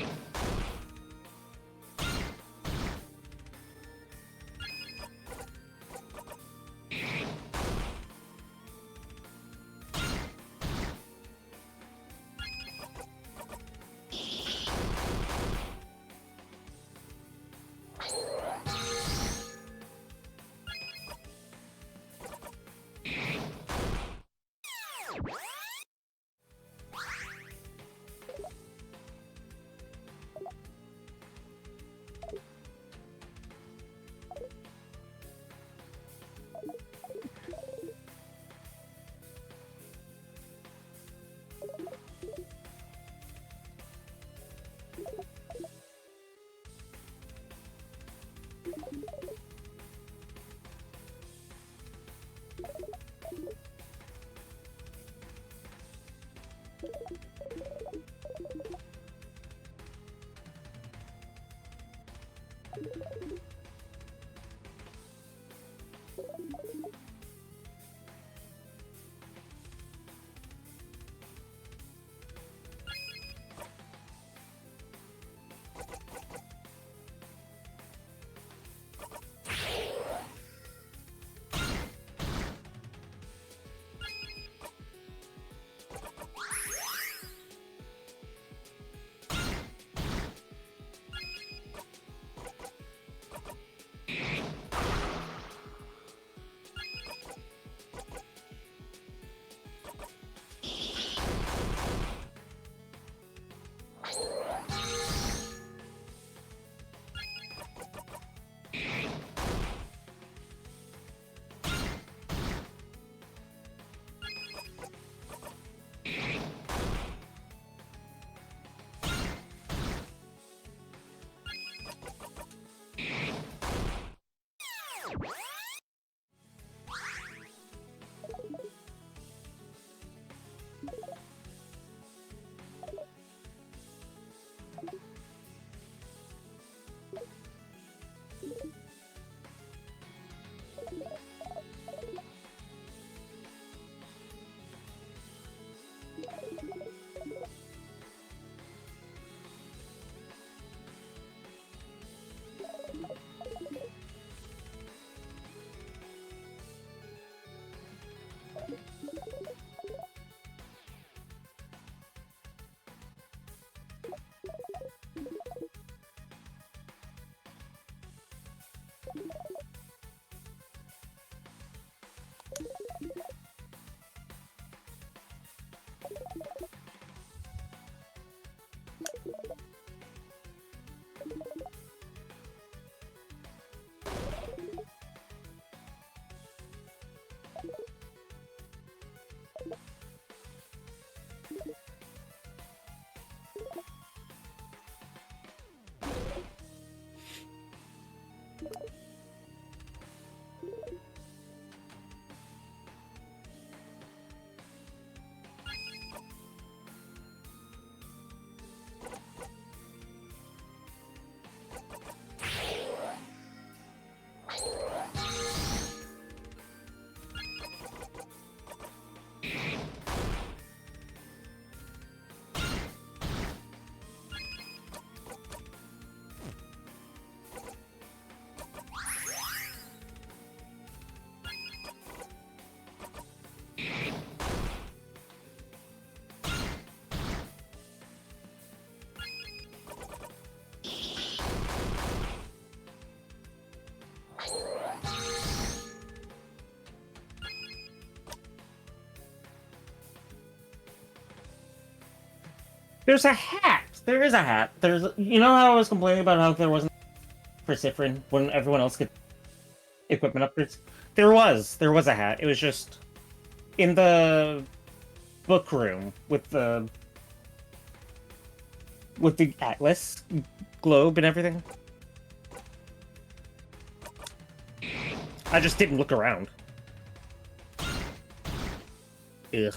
There's a hat. There is a hat. There's, you know how I was complaining about how there wasn't for Sifrin when everyone else could equipment upgrades? There was a hat. It was just in the book room with the atlas globe and everything. I just didn't look around. Ugh.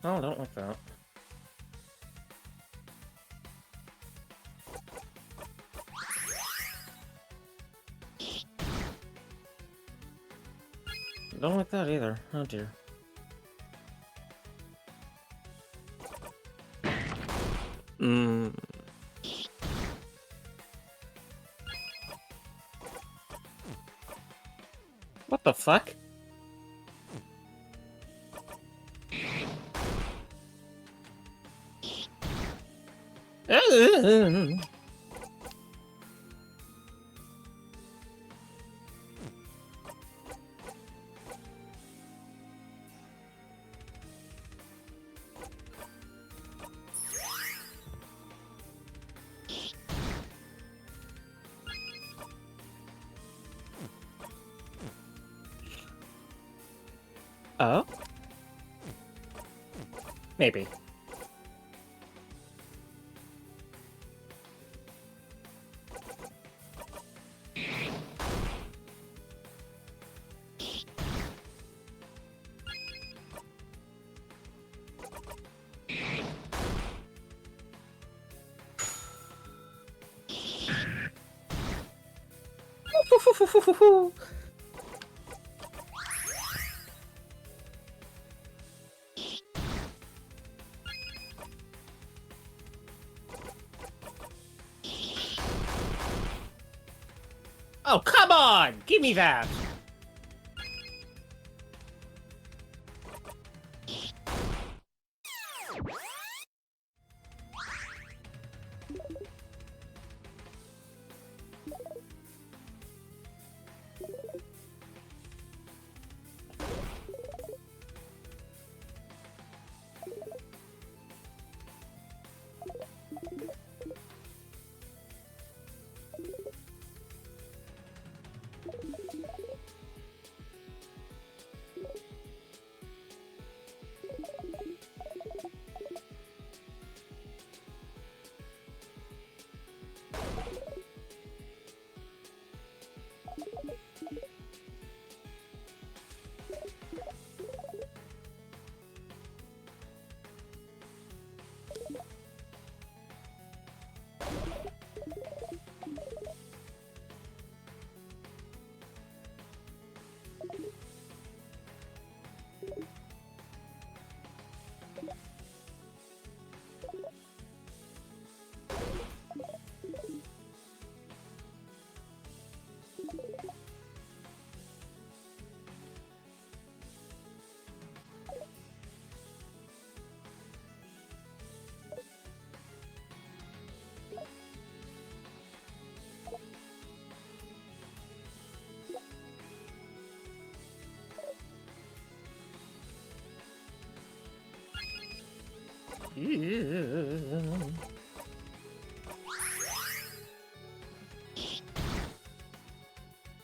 Oh, I don't like that. Don't like that either. Oh dear. Hmm. What the fuck? Oh? Maybe. Oh, come on! Give me that!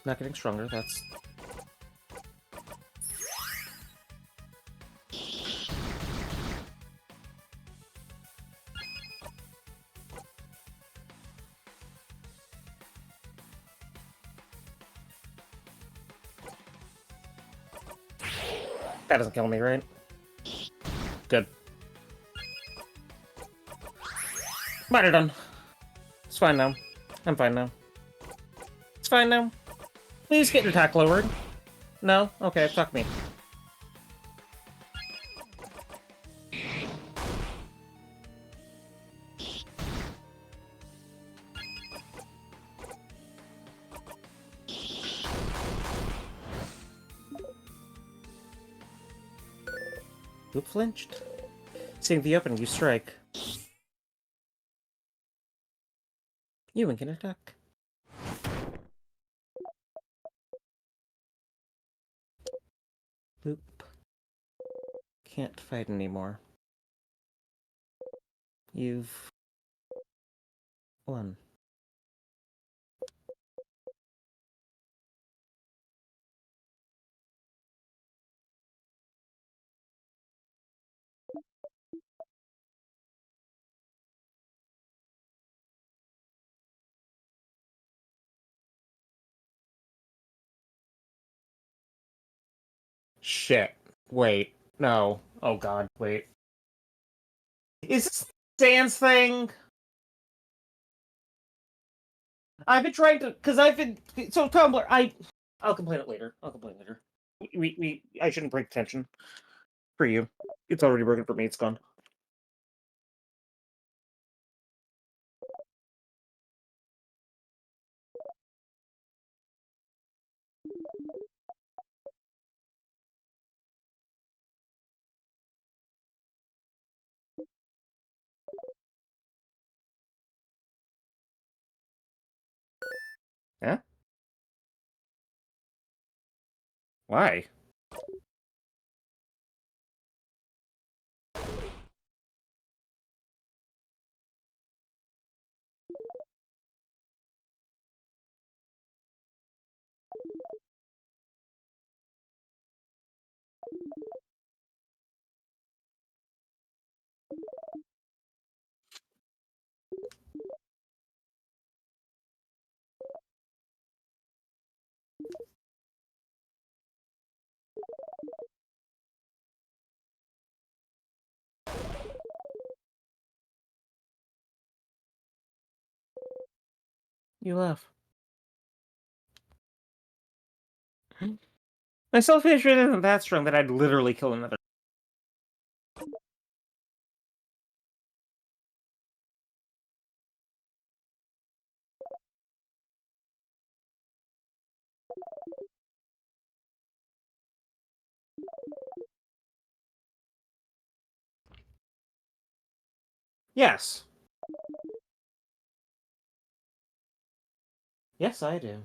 Not getting stronger, that's... That doesn't kill me, right? Good. Might have done. It's fine now. I'm fine now. It's fine now. Please get your attack lowered. No? Okay, fuck me. Oop flinched. Seeing the opening, you strike. You can attack. Boop. Can't fight anymore. You've won. Shit. Wait. No. Oh god, wait. Is this Sans thing? I've been trying to, because I've been, so Tumblr, I'll complain it later. I'll complain later. I shouldn't break tension. For you. It's already broken for me, it's gone. Huh? Why? You laugh. My self-hatred isn't that strong that I'd literally kill another. Yes. Yes, I do.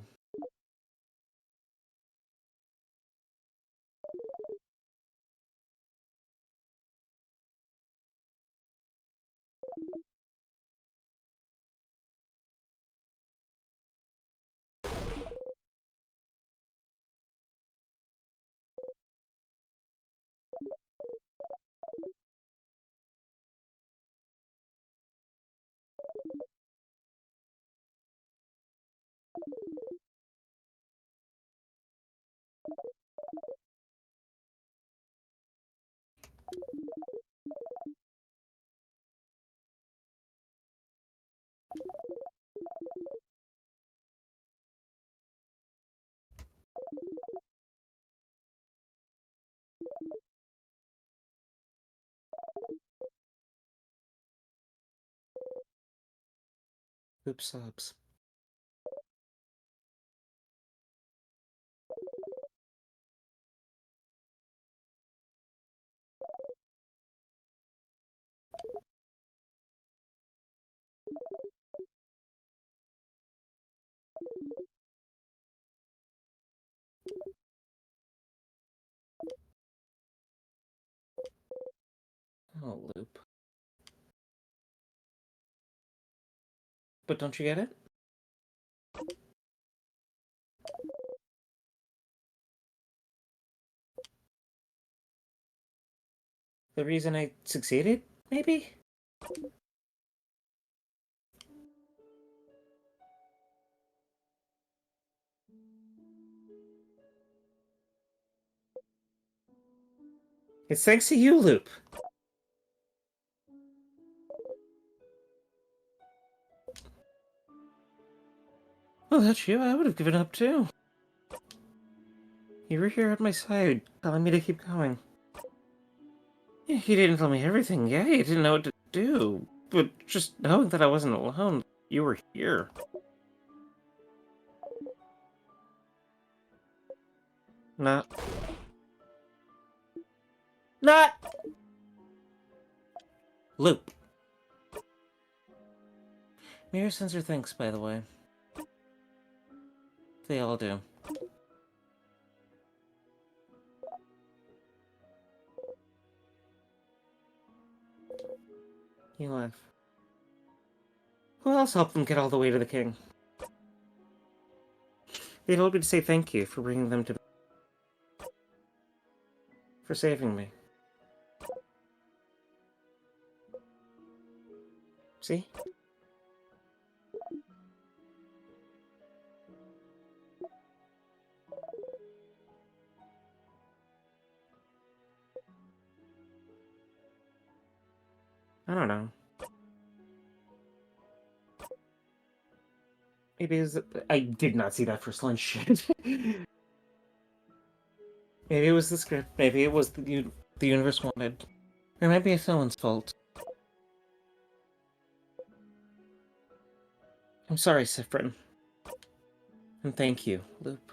Oops, subs. Oh, loop. But don't you get it? The reason I succeeded, maybe? It's thanks to you, Loop. Oh, that's you. I would have given up too. You were here at my side, telling me to keep going. Yeah, you didn't tell me everything. Yeah, you didn't know what to do. But just knowing that I wasn't alone, you were here. Not. Not! Loop. Mirror sensor thinks, by the way. They all do. You laugh. Who else helped them get all the way to the king? They told me to say thank you for bringing them to me. For saving me. See? I don't know. Maybe it was... I did not see that first lunch shit. Maybe it was the script. Maybe it was the universe wanted. Or maybe it's no one's fault. I'm sorry, Sifrin. And thank you, Loop.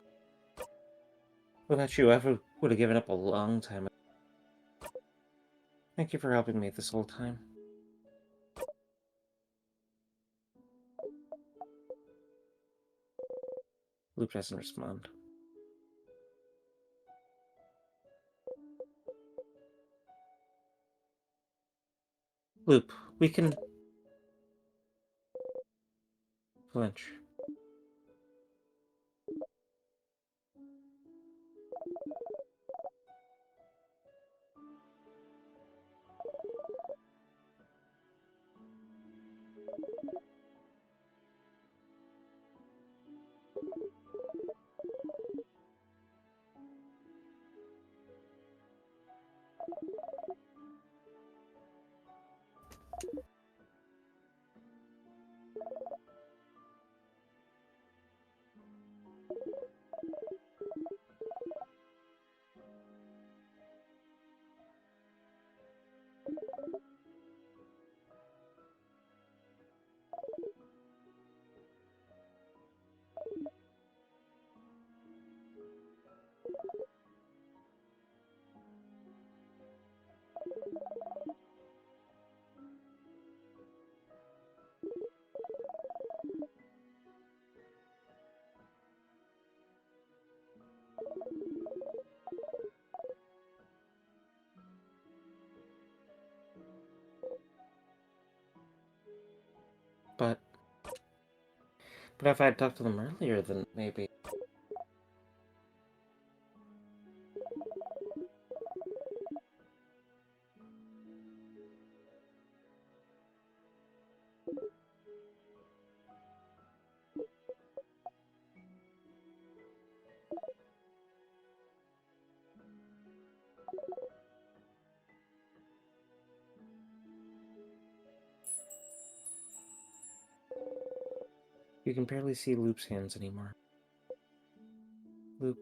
Without you, I would have given up a long time ago. Thank you for helping me this whole time. Loop doesn't respond. Loop, we can... flinch. But... But if I had talked to them earlier, then maybe... You can barely see Loop's hands anymore. Loop.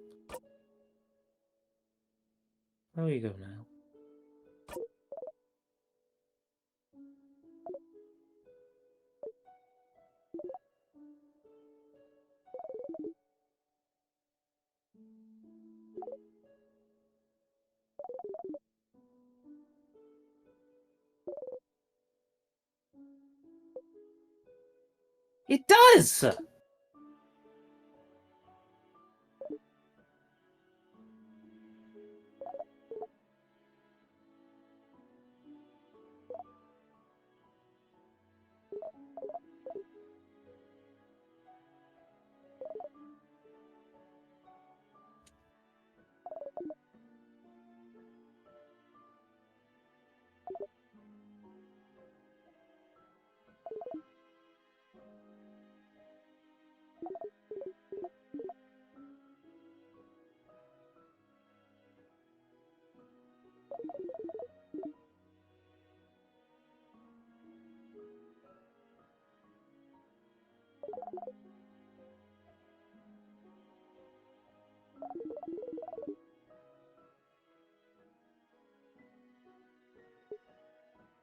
Where will you go now? It does!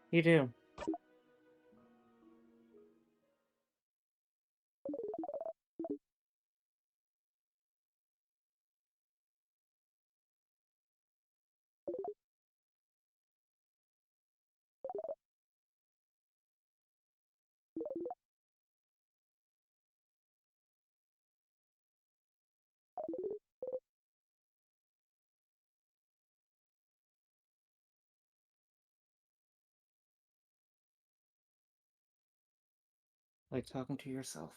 You do. Like talking to yourself.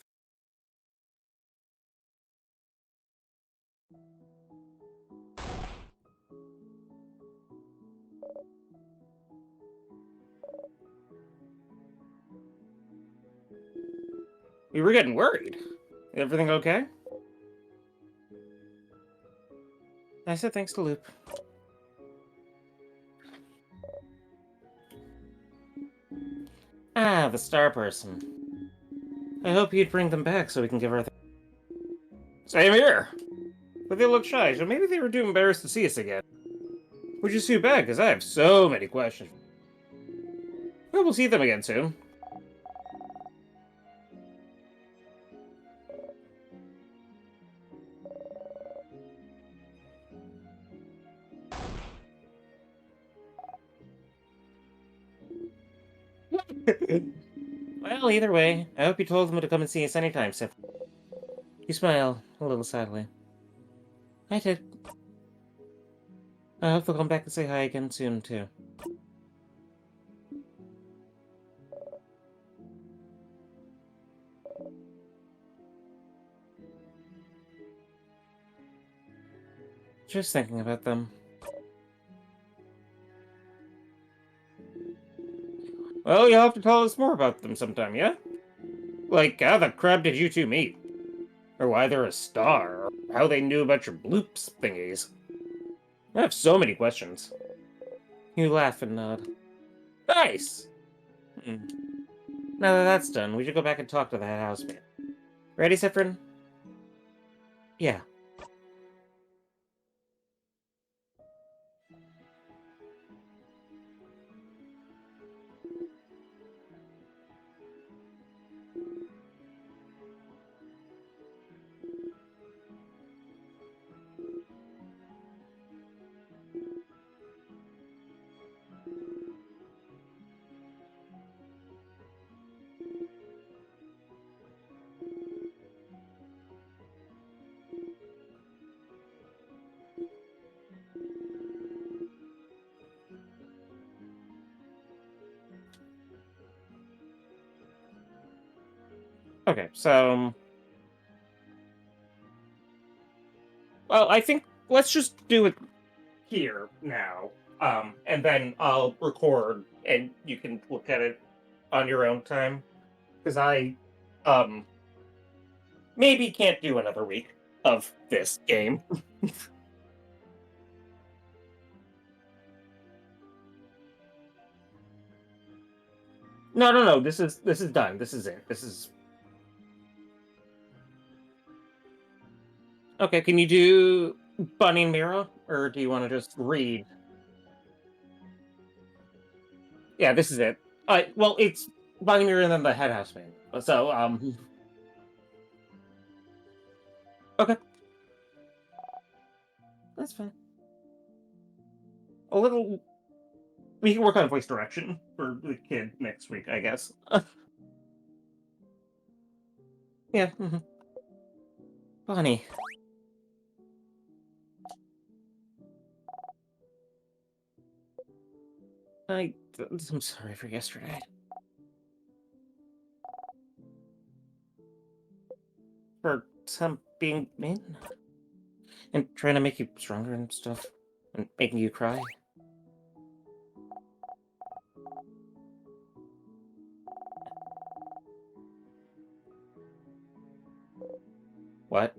We were getting worried. Everything okay? I said thanks to Loop. Ah, the star person. I hope you'd bring them back so we can give her. Same here. But they look shy, so maybe they were too embarrassed to see us again. Which is too bad, because I have so many questions. Well, we'll see them again soon. Well, either way, I hope you told them to come and see us anytime, Sif. You smile a little sadly. I did. I hope they'll come back and say hi again soon, too. Just thinking about them. Well, you'll have to tell us more about them sometime, yeah? Like, how the crap did you two meet? Or why they're a star? Or how they knew about your bloops thingies? I have so many questions. You laugh and nod. Nice! Hmm. Now that that's done, we should go back and talk to the head housemate. Ready, Sifrin? Yeah. Okay, so... Well, I think let's just do it here now. And then I'll record and you can look at it on your own time. Because um, maybe can't do another week of this game. No, no, no. This is done. This is it. This is okay. Can you do Bunny and Mira, or do you want to just read? Yeah, this is it. Well, it's Bunny Mira and then the head houseman. So, okay, that's fine. A little. We can work on voice direction for the kid next week, I guess. Yeah. Bunny. I'm sorry for yesterday. For some being mean and trying to make you stronger and stuff, and making you cry. What?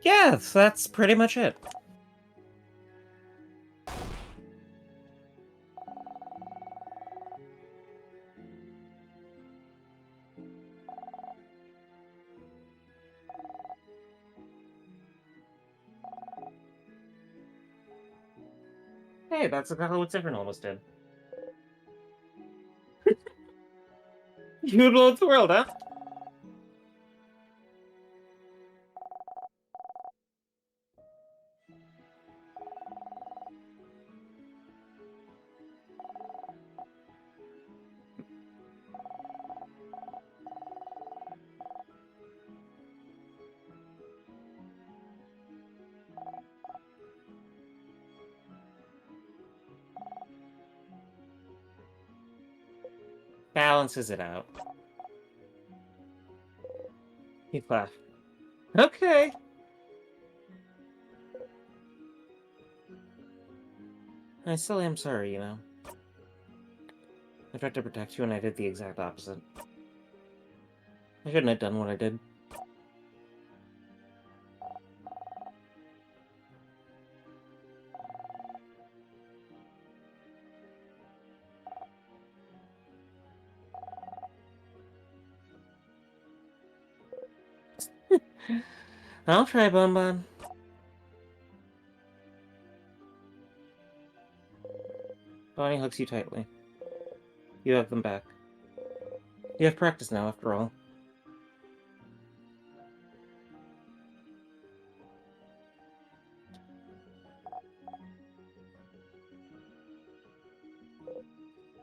Yeah, that's pretty much it. Hey, that's exactly what Zephyrin almost did. You blow up the world, huh? Balances it out. He laughed. Okay. I still am sorry, you know. I tried to protect you and I did the exact opposite. I shouldn't have done what I did. I'll try, Bonbon. Bonnie hugs you tightly. You hug them back. You have practice now, after all.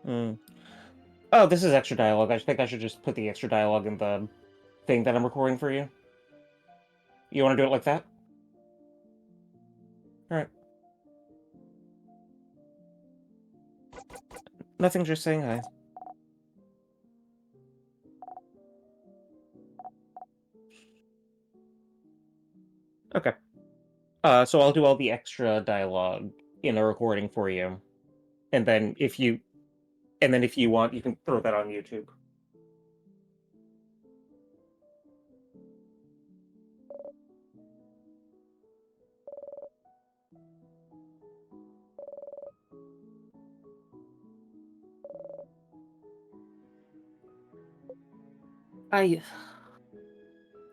Hmm. Oh, this is extra dialogue. I think I should just put the extra dialogue in the thing that I'm recording for you. You want to do it like that? Alright. Nothing, just saying hi. Okay. So I'll do all the extra dialogue in a recording for you. And then if you want, you can throw that on YouTube.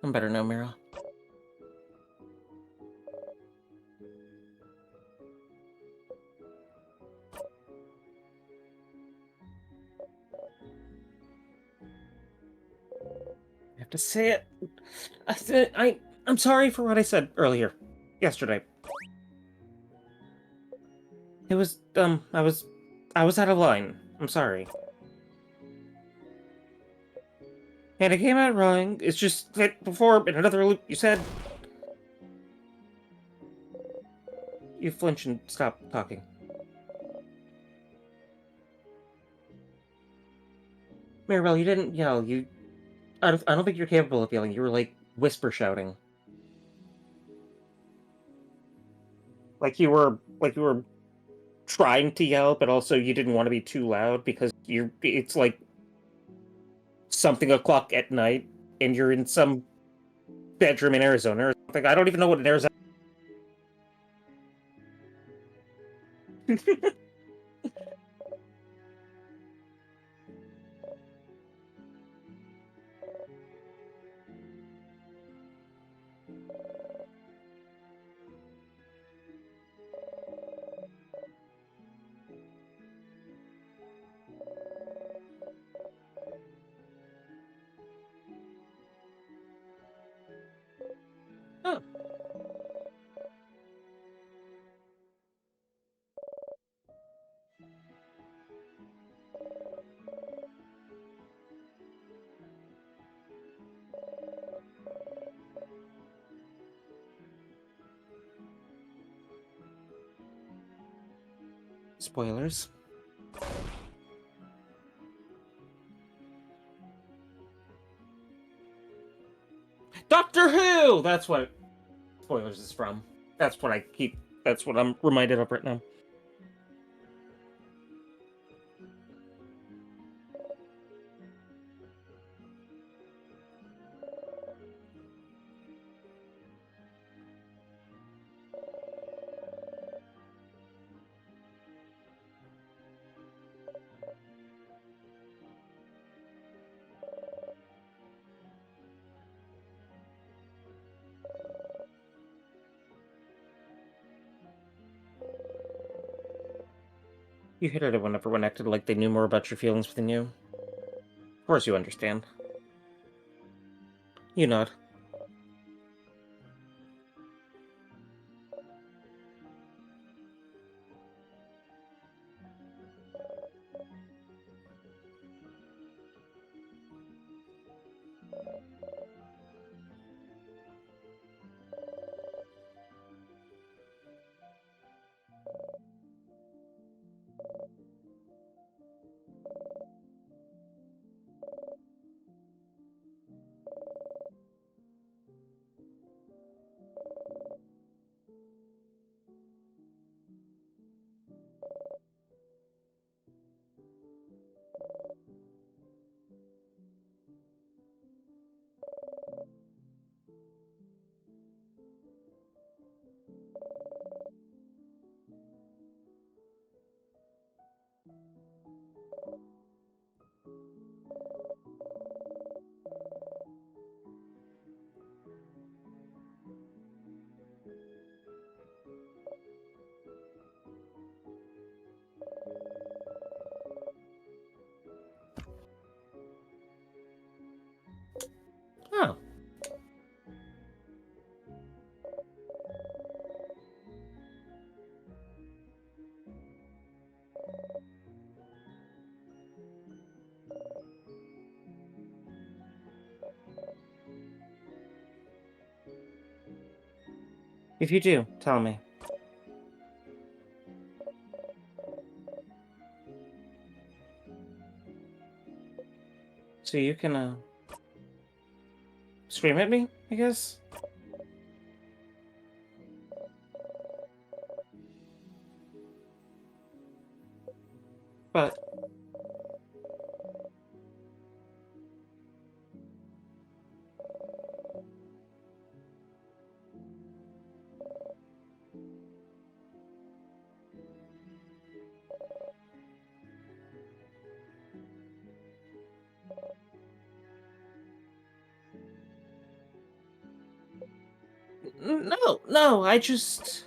I'm better now, Mira. I have to say it. I'm sorry for what I said earlier. Yesterday. It was, I was out of line. I'm sorry. And it came out wrong. It's just that before, in another loop, you said... You flinch and stop talking. Maribel, you didn't yell. I don't think you're capable of yelling. You were, like, whisper shouting. Like you were trying to yell, but also you didn't want to be too loud because it's like something o'clock at night and you're in some bedroom in Arizona or something. I don't even know what an Arizona. Oh. Spoilers. Doctor Who! That's what spoilers is from. That's what I'm reminded of right now. You hated it when everyone acted like they knew more about your feelings than you. Of course you understand. You nod. Oh. If you do, tell me. So you can, scream at me, I guess? But, no, no, I just...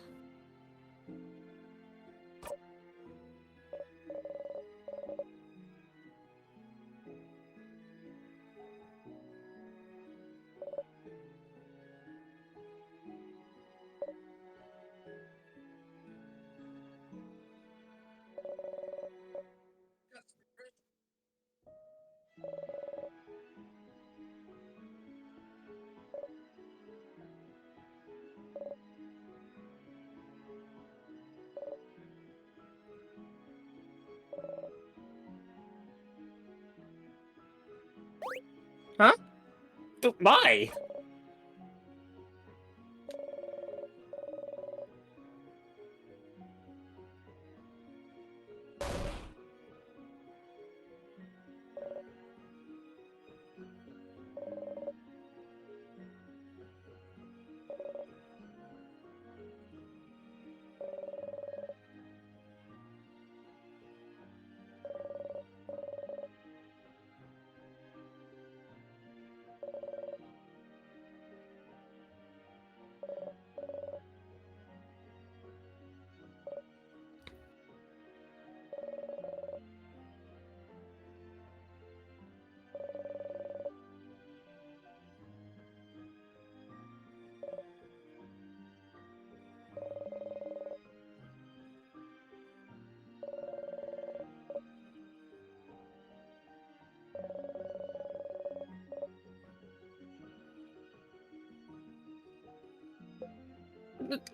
Huh? Why?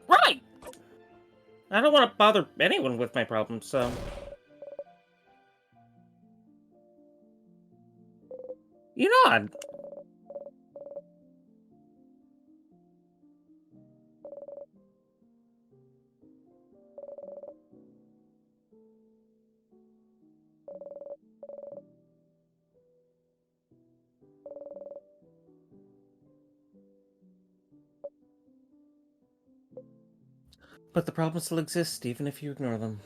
Right! I don't want to bother anyone with my problems, so... You nod. But the problems still exist, even if you ignore them.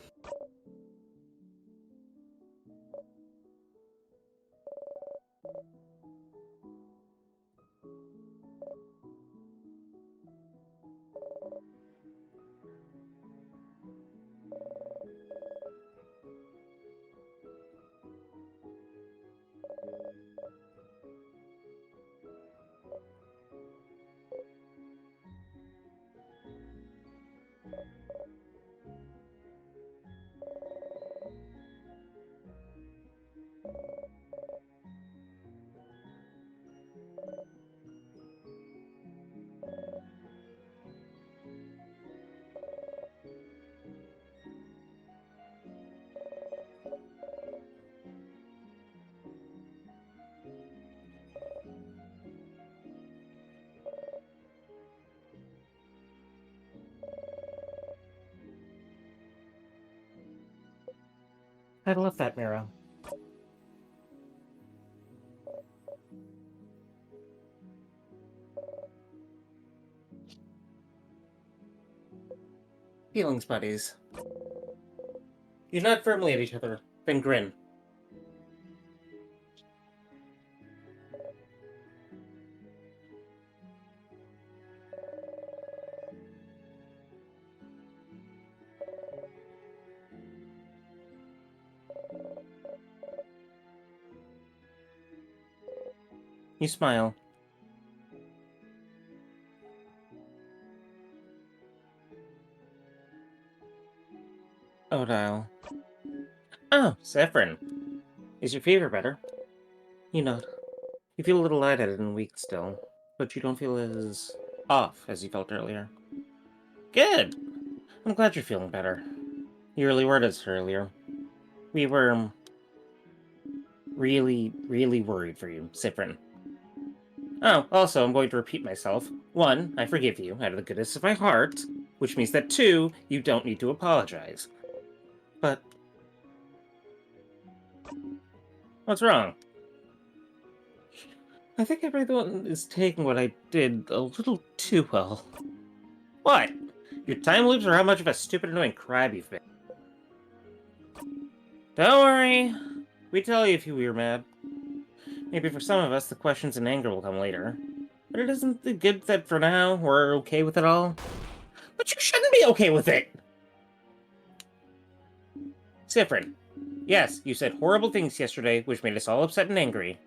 I'd love that, Mira. Feelings, buddies. You nod firmly at each other, then grin. You smile. Odile. Oh, Zephyrin. Is your fever better? You nod. You feel a little lightheaded and weak still, but you don't feel as off as you felt earlier. Good! I'm glad you're feeling better. You really were this earlier. We were really, really worried for you, Zephyrin. Oh, also, I'm going to repeat myself. 1, I forgive you out of the goodness of my heart, which means that 2, you don't need to apologize. But what's wrong? I think everyone is taking what I did a little too well. What? Your time loops or how much of a stupid, annoying crab you've been? Don't worry. We tell you if we were mad. Maybe for some of us, the questions and anger will come later. But it isn't the good that for now, we're okay with it all. But you shouldn't be okay with it! Zephyrin. Yes, you said horrible things yesterday, which made us all upset and angry.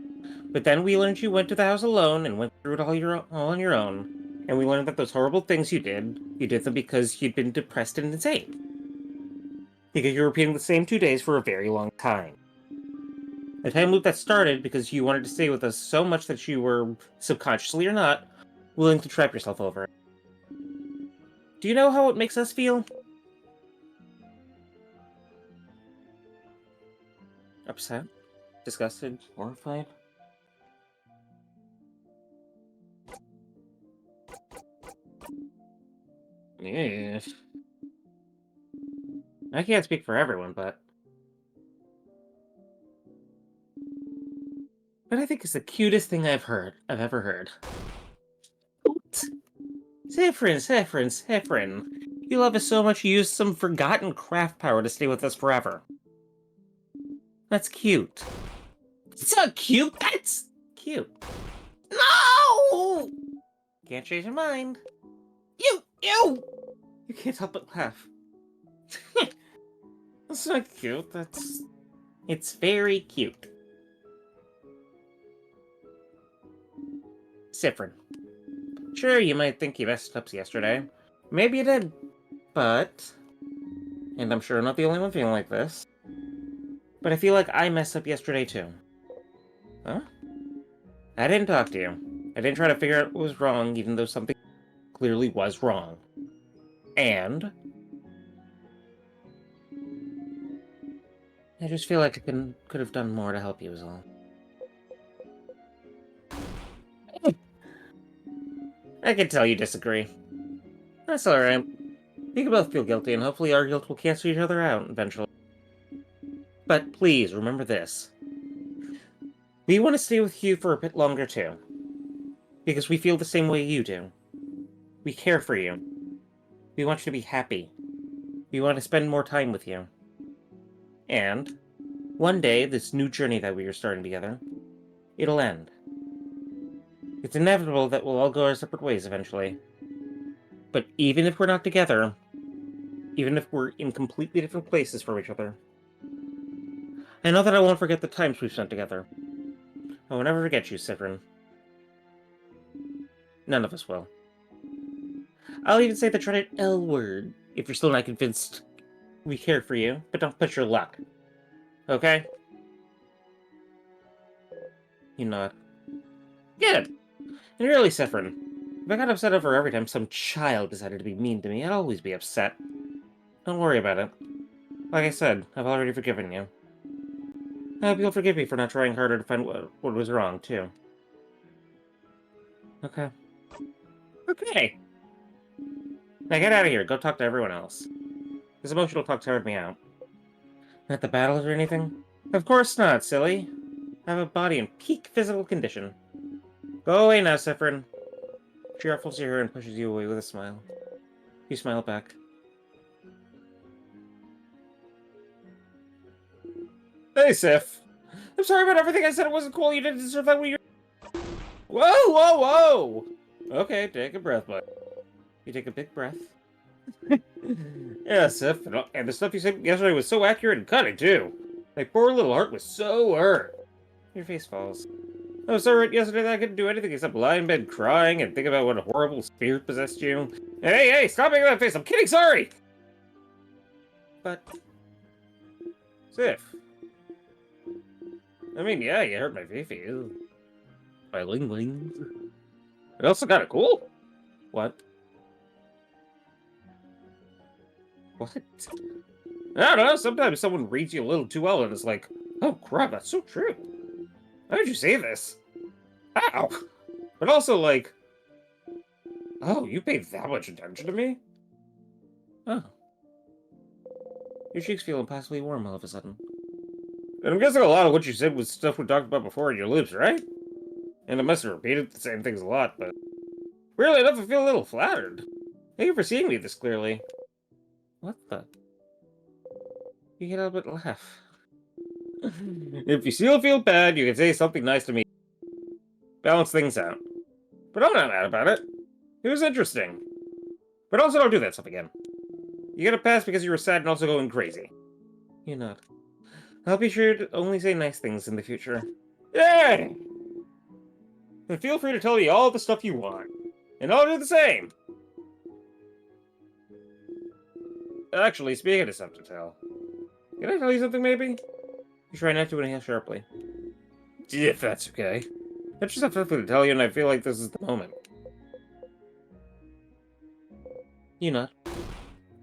But then we learned you went to the house alone and went through it all on your own. And we learned that those horrible things you did them because you'd been depressed and insane. Because you were repeating the same 2 days for a very long time. A time loop that started because you wanted to stay with us so much that you were, subconsciously or not, willing to trap yourself over it. Do you know how it makes us feel? Upset? Disgusted? Horrified? Yeah. I can't speak for everyone, but I think it's the cutest thing I've ever heard. Zephyrin. You love us so much you used some forgotten craft power to stay with us forever. That's cute. It's not cute, that's cute. No! Can't change your mind. You can't help but laugh. That's not cute, it's very cute. Zephyrin. Sure, you might think you messed up yesterday. Maybe you did. But, and I'm sure I'm not the only one feeling like this, but I feel like I messed up yesterday too. Huh? I didn't talk to you. I didn't try to figure out what was wrong, even though something clearly was wrong. And I just feel like I could have done more to help you, is all. I can tell you disagree. That's alright. We can both feel guilty, and hopefully our guilt will cancel each other out eventually. But please, remember this. We want to stay with you for a bit longer, too. Because we feel the same way you do. We care for you. We want you to be happy. We want to spend more time with you. And one day, this new journey that we are starting together, it'll end. It's inevitable that we'll all go our separate ways eventually. But even if we're not together, even if we're in completely different places from each other, I know that I won't forget the times we've spent together. I will never forget you, Zephyrin. None of us will. I'll even say the dreaded L word, if you're still not convinced we care for you, but don't push your luck. Okay? You nod. Good! And really, Zephyrin, if I got upset over every time some child decided to be mean to me, I'd always be upset. Don't worry about it. Like I said, I've already forgiven you. I hope you'll forgive me for not trying harder to find what was wrong, too. Okay. Okay! Now get out of here. Go talk to everyone else. This emotional talk tired me out. At the battles or anything? Of course not, silly. I have a body in peak physical condition. Go away now, Siffrin. She ruffles your hair and pushes you away with a smile. You smile back. Hey, Sif. I'm sorry about everything I said. It wasn't cool. You didn't deserve that when you... Whoa, whoa, whoa! Okay, take a breath, bud. You take a big breath. Yeah, Sif. And the stuff you said yesterday was so accurate and cutting, too. My poor little heart was so hurt. Your face falls. I was so hurt yesterday that I couldn't do anything except lie in bed crying and think about what a horrible spirit possessed you. Hey, hey, stop making that face! I'm kidding, sorry! But... Sif. I mean, yeah, you hurt my Fifi. My ling lings. It also kinda cool. What? What? I don't know, sometimes someone reads you a little too well and it's like, oh crap, that's so true. How did you say this? Ow! But also like, oh, you paid that much attention to me? Oh. Your cheeks feel impossibly warm all of a sudden. And I'm guessing a lot of what you said was stuff we talked about before in your lips, right? And I must have repeated the same things a lot, but... Weirdly enough, I feel a little flattered. Thank you for seeing me this clearly. What the? You get a little bit laugh. If you still feel bad, you can say something nice to me. Balance things out. But I'm not mad about it. It was interesting. But also don't do that stuff again. You get a pass because you were sad and also going crazy. You not. I'll be sure to only say nice things in the future. Yay! And feel free to tell me all the stuff you want. And I'll do the same! Actually, speaking of stuff to tell, can I tell you something, maybe? You try not to inhale sharply. If that's okay. I just have something to tell you, and I feel like this is the moment. You not.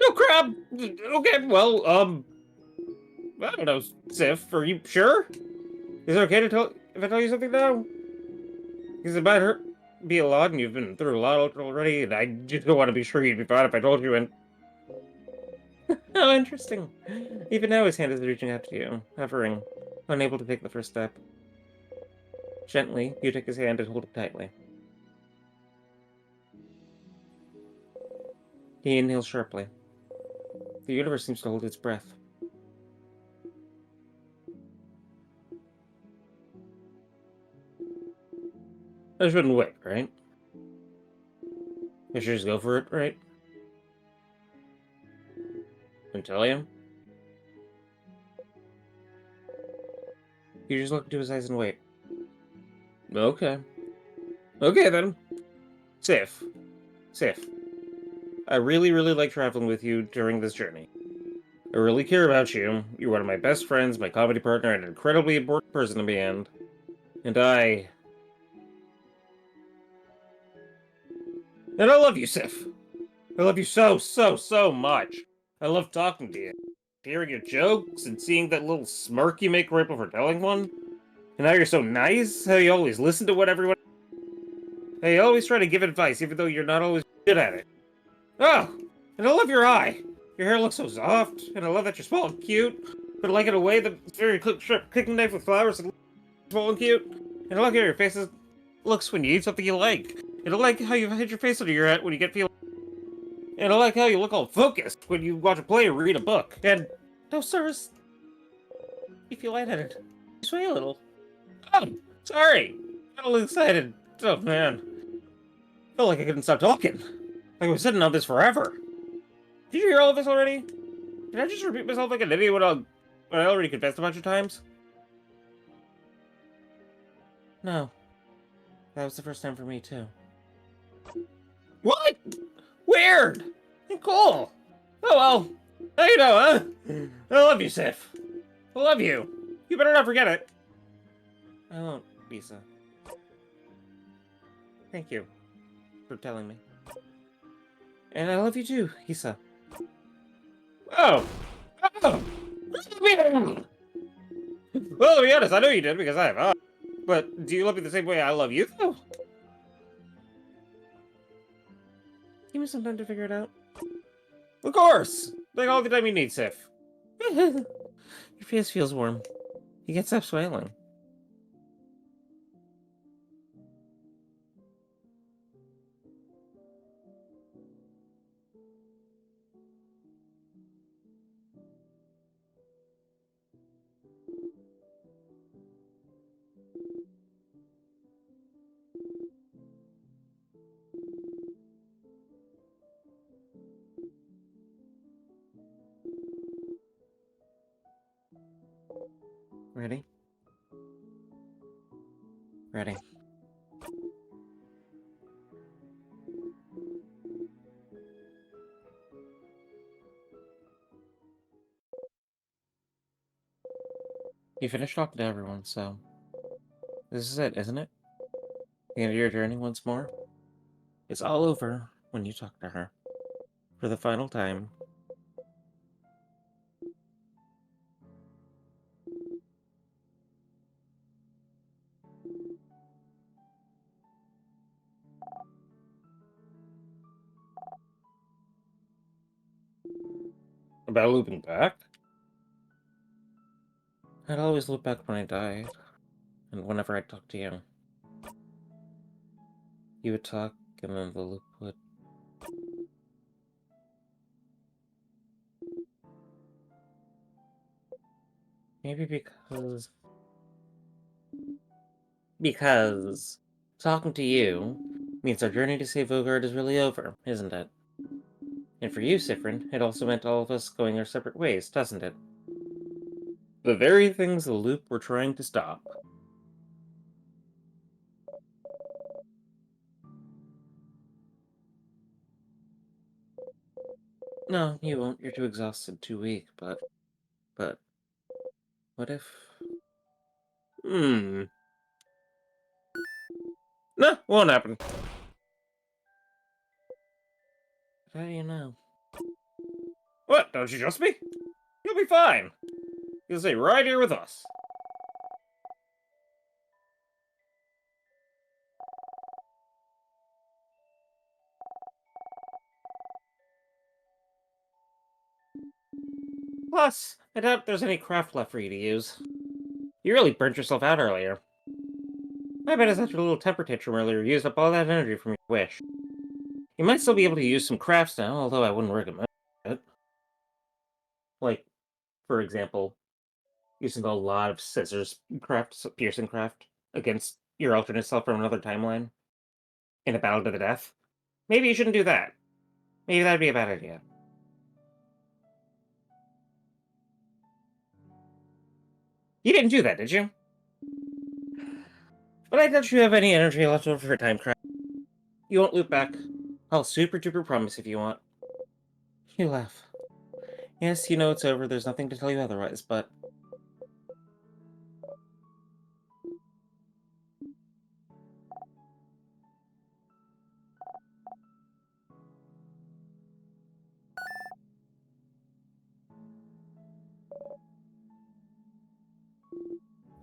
Oh, crap! Okay, well, I don't know, Sif, are you sure? Is it okay to tell if I tell you something, though? Because it might hurt be a lot, and you've been through a lot already, and I just don't want to be sure you'd be fine if I told you, and... Oh, interesting. Even now his hand is reaching out to you, hovering, unable to take the first step. Gently, you take his hand and hold it tightly. He inhales sharply. The universe seems to hold its breath. I shouldn't wait, right? I should just go for it, right? And tell him? You just look into his eyes and wait. Okay. Okay, then. Sif. Sif. I really, really like traveling with you during this journey. I really care about you. You're one of my best friends, my comedy partner, and an incredibly important person to me, and I love you, Sif. I love you so, so, so much. I love talking to you. Hearing your jokes and seeing that little smirk you make right before telling one. And how you're so nice, how you always listen to what everyone... How you always try to give advice, even though you're not always good at it. Oh! And I love your eye! Your hair looks so soft, and I love that you're small and cute, but I like it in a way that's very cooking knife with flowers and small and cute. And I like how your face looks when you eat something you like. And I like how you hit your face under your head when you get feeling... And I like how you look all focused when you watch a play or read a book. And... No, sirs. You feel lightheaded. You sway a little. Oh, sorry. I'm a little excited. Oh, man. I felt like I couldn't stop talking. Like I was sitting on this forever. Did you hear all of this already? Did I just repeat myself like an idiot when I already confessed a bunch of times? No. That was the first time for me, too. What? Weird! Cool! Oh well. How you know, huh? I love you, Sif. I love you. You better not forget it. I won't, Lisa. Thank you for telling me. And I love you too, Isa. Oh! Oh! Well, to be honest, I know you did because I have eyes. But do you love me the same way I love you, though? Give me some time to figure it out. Of course! Like all the time you need, Sif. Your face feels warm. You can't stop smiling. Ready? Ready. You finished talking to everyone, so this is it, isn't it? The end of your journey once more? It's all over when you talk to her. For the final time. About looping back? I'd always loop back when I died, and whenever I talked to you. You would talk, and then the loop would. Maybe because. Because. Talking to you means our journey to save Vogard is really over, isn't it? And for you, Siffrin, it also meant all of us going our separate ways, doesn't it? The very things the loop were trying to stop. No, you won't. You're too exhausted, too weak, but, what if... Hmm. No, won't happen. How do you know? What, don't you trust me? You'll be fine. You'll stay right here with us. Plus, I doubt there's any craft left for you to use. You really burnt yourself out earlier. I bet it's that your little temper tantrum earlier used up all that energy from your wish. You might still be able to use some crafts now, although I wouldn't recommend it. Like, for example, using a lot of scissors craft, piercing craft, against your alternate self from another timeline in a battle to the death. Maybe you shouldn't do that. Maybe that'd be a bad idea. You didn't do that, did you? But I doubt you have any energy left over for time craft. You won't loop back. I'll super duper promise if you want. You laugh. Yes, you know it's over, there's nothing to tell you otherwise, but...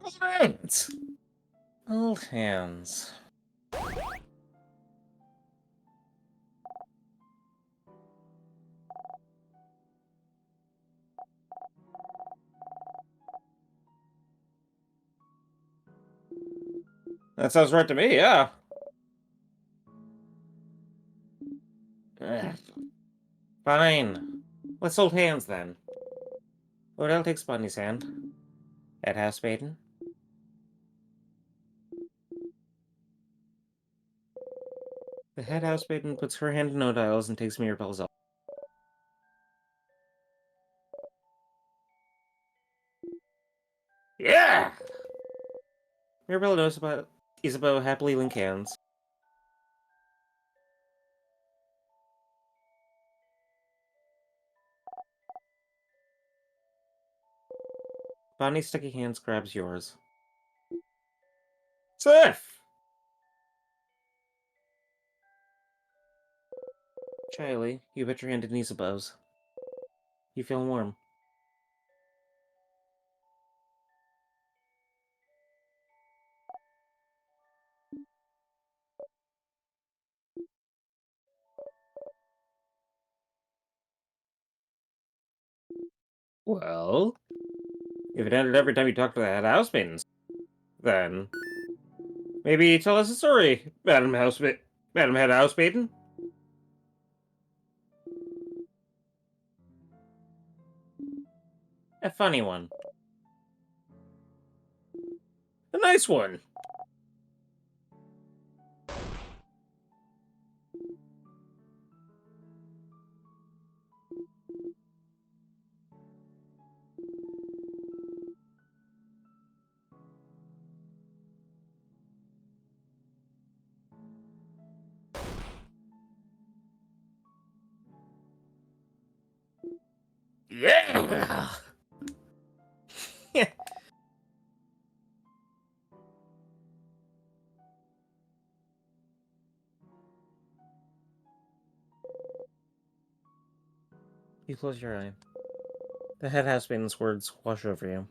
Old hands! Old hands. That sounds right to me, yeah. Ugh. Fine. Let's hold hands, then. Odell takes Bunny's hand. At Housemaiden. The head housemaiden puts her hand in Odell's and takes Mirabelle's off. Yeah! Mirabelle knows about Isabeau happily link hands. Bonnie's sticky hands grabs yours. Sif! Shyly, you put your hand in Isabeau's. You feel warm. Well? If it ended every time you talked to the head house maidens, then maybe tell us a story, Madam Head House Maiden. A funny one. A nice one. Yeah. You close your eye. The head house maiden's words wash over you.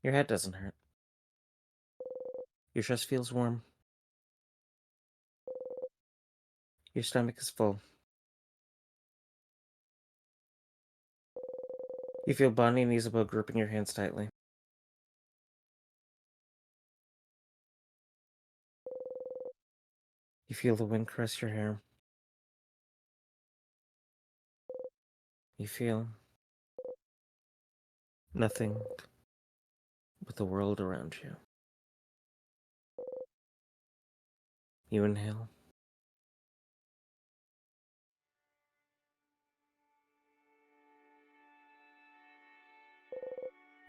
Your head doesn't hurt. Your chest feels warm. Your stomach is full. You feel Bonnie and Isabel gripping your hands tightly. You feel the wind caress your hair. You feel nothing but the world around you. You inhale.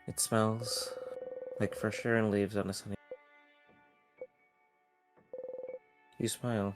It smells like fresh air and leaves on a sunny. You smile.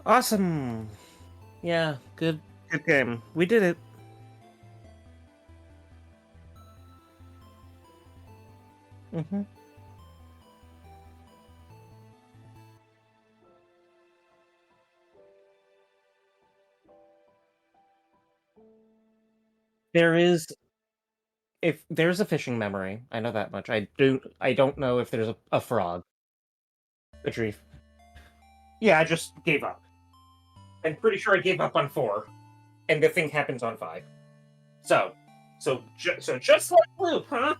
Awesome! Yeah, good game. We did it. Mm-hmm. There is if there's a fishing memory, I know that much. I don't know if there's a frog. A tree. Yeah, I just gave up. I'm pretty sure I gave up on 4, and the thing happens on 5. So just like Loop, huh?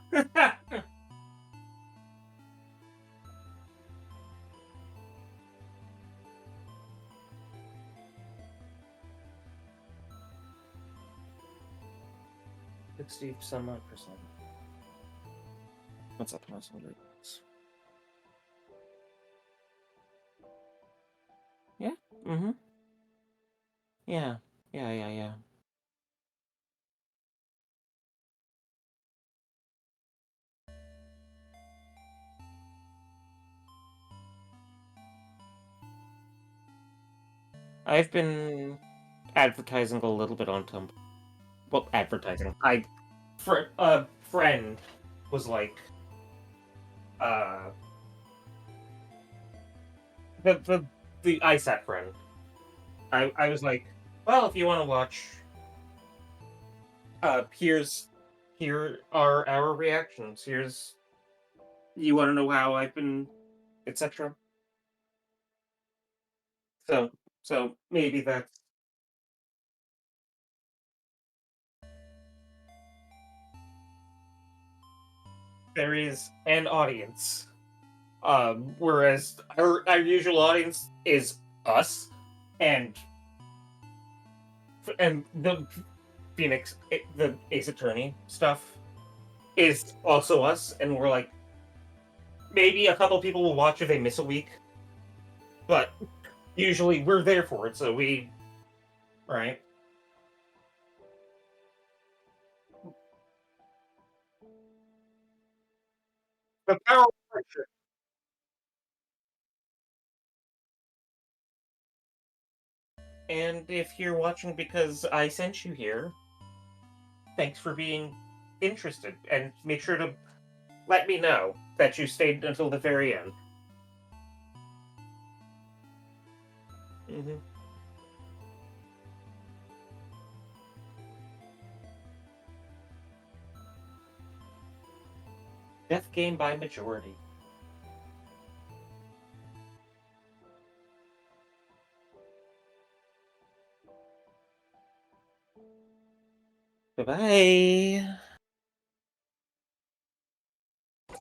60 some odd percent. What's up, possible? Yeah. Mm-hmm. Yeah. Yeah. I've been advertising a little bit on Tumblr. Well, advertising. A friend was like, uh, the ISAT friend. I was like, well, if you want to watch, here are our reactions. You want to know how I've been, etc. So, so maybe that's there is an audience. Whereas our usual audience is us, and the the Ace Attorney stuff is also us, and we're like maybe a couple people will watch if they miss a week, but usually we're there for it, so we right. The power of friendship. And if you're watching because I sent you here, thanks for being interested, and make sure to let me know that you stayed until the very end. Hmm. Death game by majority. Bye bye.